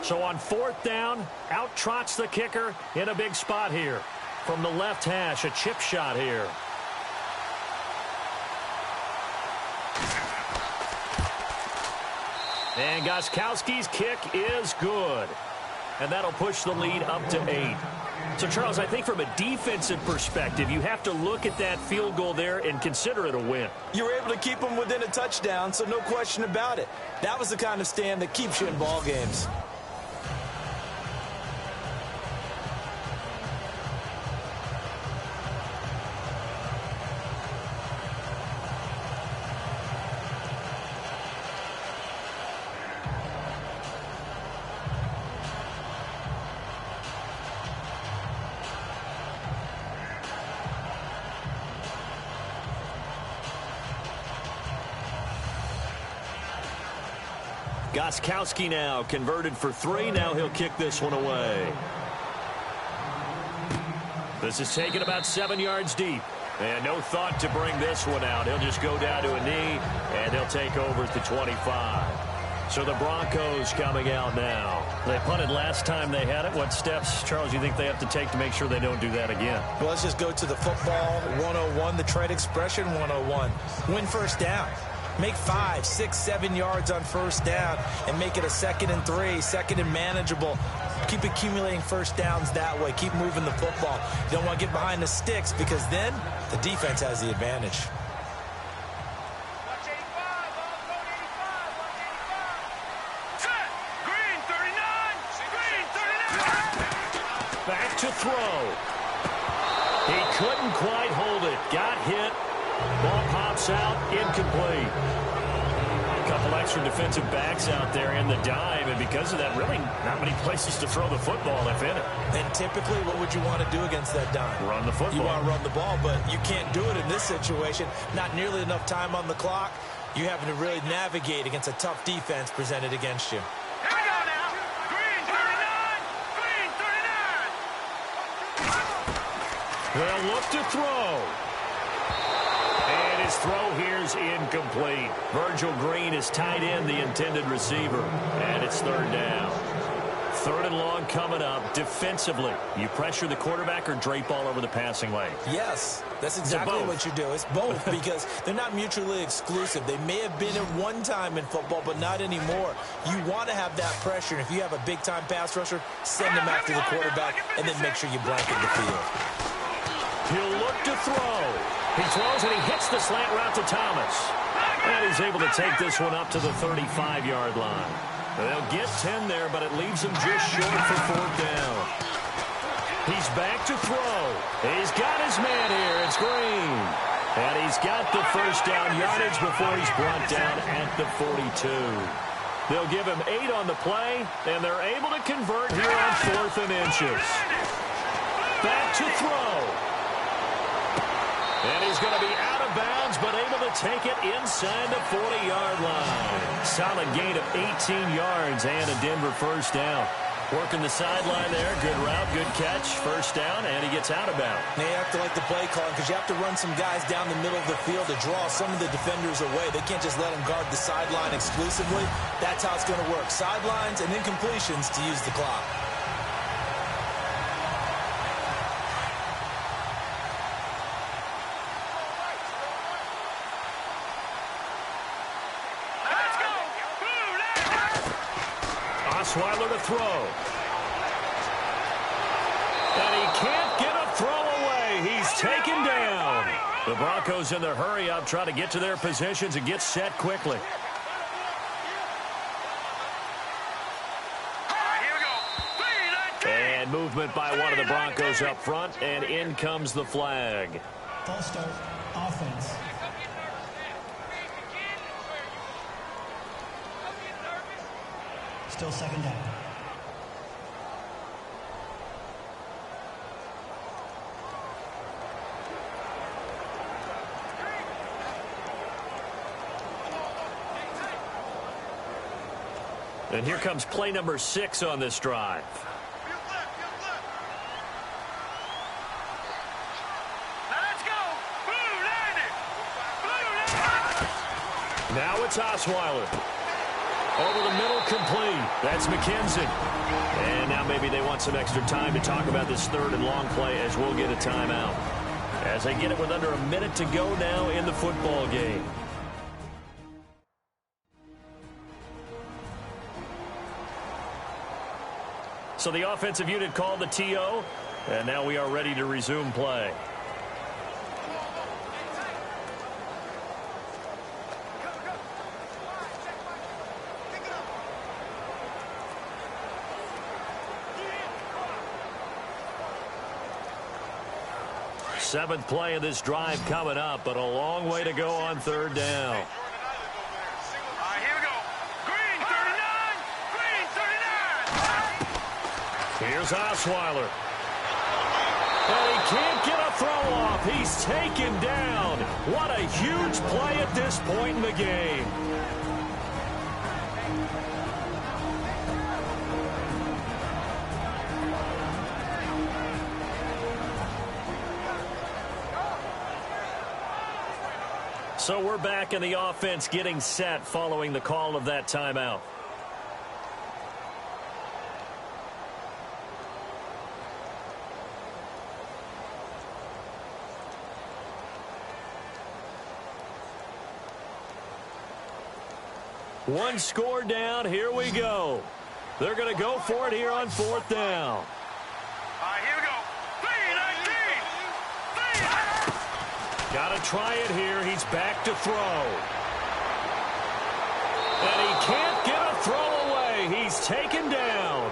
So on 4th down, out trots the kicker in a big spot here. From the left hash, a chip shot here. And Gostkowski's kick is good. And that'll push the lead up to 8. So, Charles, I think from a defensive perspective, you have to look at that field goal there and consider it a win. You were able to keep them within a touchdown, so no question about it. That was the kind of stand that keeps you in ball games. Gostkowski now converted for 3. Now he'll kick this one away. This is taken about 7 yards deep. And no thought to bring this one out. He'll just go down to a knee, and he'll take over at the 25. So the Broncos coming out now. They punted last time they had it. What steps, Charles, you think they have to take to make sure they don't do that again? Well, let's just go to the football 101, the trade expression 101. Win first down. Make 5, 6, 7 yards on first down and make it a 2nd and 3, 2nd and manageable. Keep accumulating first downs that way. Keep moving the football. You don't want to get behind the sticks because then the defense has the advantage. Back to throw. He couldn't quite hold it. Got hit. Ball pops out, incomplete. A couple extra defensive backs out there in the dime, and because of that, really not many places to throw the football if in it. And typically, what would you want to do against that dime? Run the football. You want to run the ball, but you can't do it in this situation. Not nearly enough time on the clock. You're having to really navigate against a tough defense presented against you. Here we go now. Green 39. Green 39. They'll look to throw. And his throw here's incomplete. Virgil Green is tied in, the intended receiver. And it's 3rd down. 3rd and long coming up. Defensively, you pressure the quarterback or drape all over the passing lane? Yes, that's exactly what you do. It's both because they're not mutually exclusive. They may have been at one time in football, but not anymore. You want to have that pressure. And if you have a big-time pass rusher, send him after the quarterback and then make sure you blanket the field. He'll look to throw. He throws and he hits the slant route to Thomas. And he's able to take this one up to the 35-yard line. They'll get 10 there, but it leaves him just short for 4th down. He's back to throw. He's got his man here. It's Green. And he's got the first down yardage before he's brought down at the 42. They'll give him 8 on the play, and they're able to convert here on 4th and inches. Back to throw. And he's going to be out of bounds, but able to take it inside the 40-yard line. Solid gain of 18 yards and a Denver first down. Working the sideline there. Good route, good catch. First down, and he gets out of bounds. They have to like the play calling because you have to run some guys down the middle of the field to draw some of the defenders away. They can't just let them guard the sideline exclusively. That's how it's going to work. Sidelines and incompletions to use the clock. Osweiler to throw. And he can't get a throw away. He's taken down. The Broncos in their hurry up try to get to their positions and get set quickly. And movement by one of the Broncos up front, and in comes the flag. False start, offense. Still second down. And here comes play number 6 on this drive. Now it's Osweiler. Over the middle, complete. That's McKenzie. And now maybe they want some extra time to talk about this third and long play as we'll get a timeout. As they get it with under a minute to go now in the football game. So the offensive unit called the TO, and now we are ready to resume play. Seventh play of this drive coming up, but a long way to go on third down. Here's Osweiler. And he can't get a throw off. He's taken down. What a huge play at this point in the game. So we're back in the offense getting set following the call of that timeout. One score down. Here we go. They're going to go for it here on fourth down. Here we go. 3-19. Got to try it here. He's back to throw. And he can't get a throw away. He's taken down.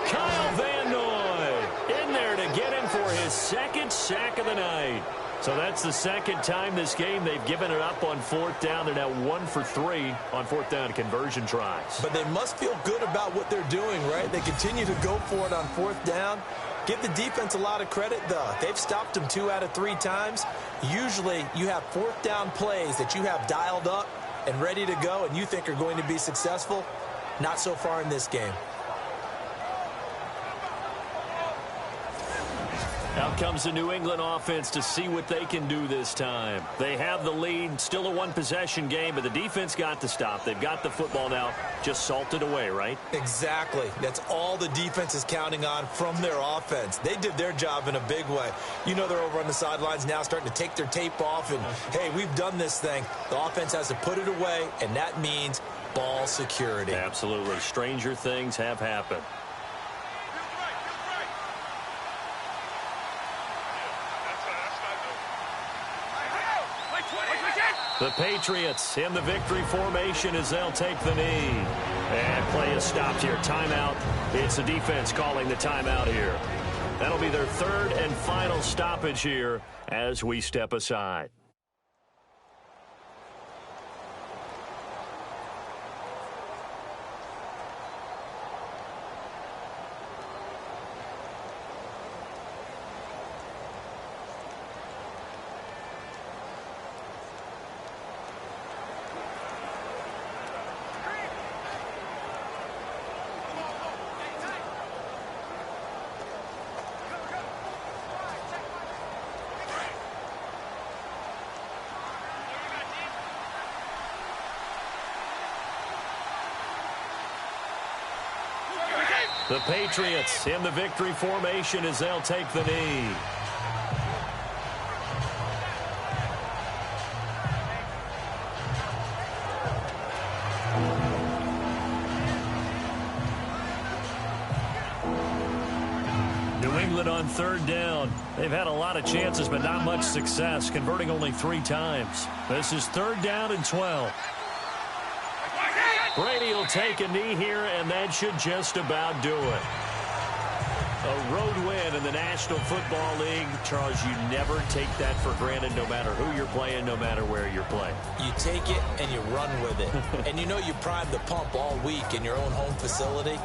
Kyle Van Noy in there to get him for his second sack of the night. So that's the second time this game they've given it up on fourth down. They're now 1 for 3 on fourth down conversion tries. But they must feel good about what they're doing, right? They continue to go for it on fourth down. Give the defense a lot of credit, though. They've stopped them 2 out of 3 times. Usually you have fourth down plays that you have dialed up and ready to go and you think are going to be successful. Not so far in this game. Out comes the New England offense to see what they can do this time. They have the lead, still a one-possession game, but the defense got the stop. They've got the football now, just salted away, right? Exactly. That's all the defense is counting on from their offense. They did their job in a big way. You know they're over on the sidelines now starting to take their tape off, and, hey, we've done this thing. The offense has to put it away, and that means ball security. Absolutely. Stranger things have happened. The Patriots in the victory formation as they'll take the knee. And play is stopped here. Timeout. It's the defense calling the timeout here. That'll be their third and final stoppage here as we step aside. The Patriots in the victory formation as they'll take the knee. New England on third down. They've had a lot of chances, but not much success, converting only 3 times. This is third down and 12. Brady will take a knee here, and that should just about do it. A road win in the National Football League. Charles, you never take that for granted no matter who you're playing, no matter where you're playing. You take it and you run with it. And you know you primed the pump all week in your own home facility.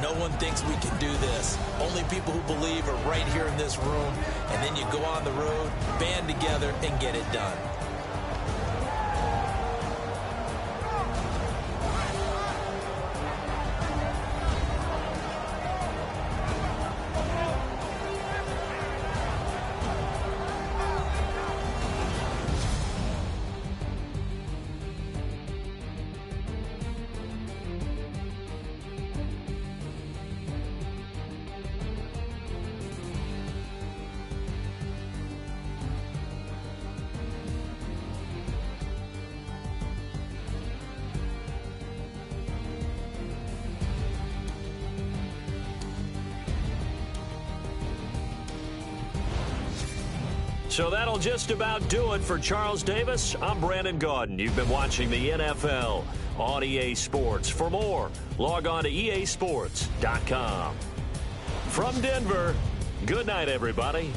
No one thinks we can do this. Only people who believe are right here in this room. And then you go on the road, band together, and get it done. So that'll just about do it for Charles Davis. I'm Brandon Gaudin. You've been watching the NFL on EA Sports. For more, log on to easports.com. From Denver, good night, everybody.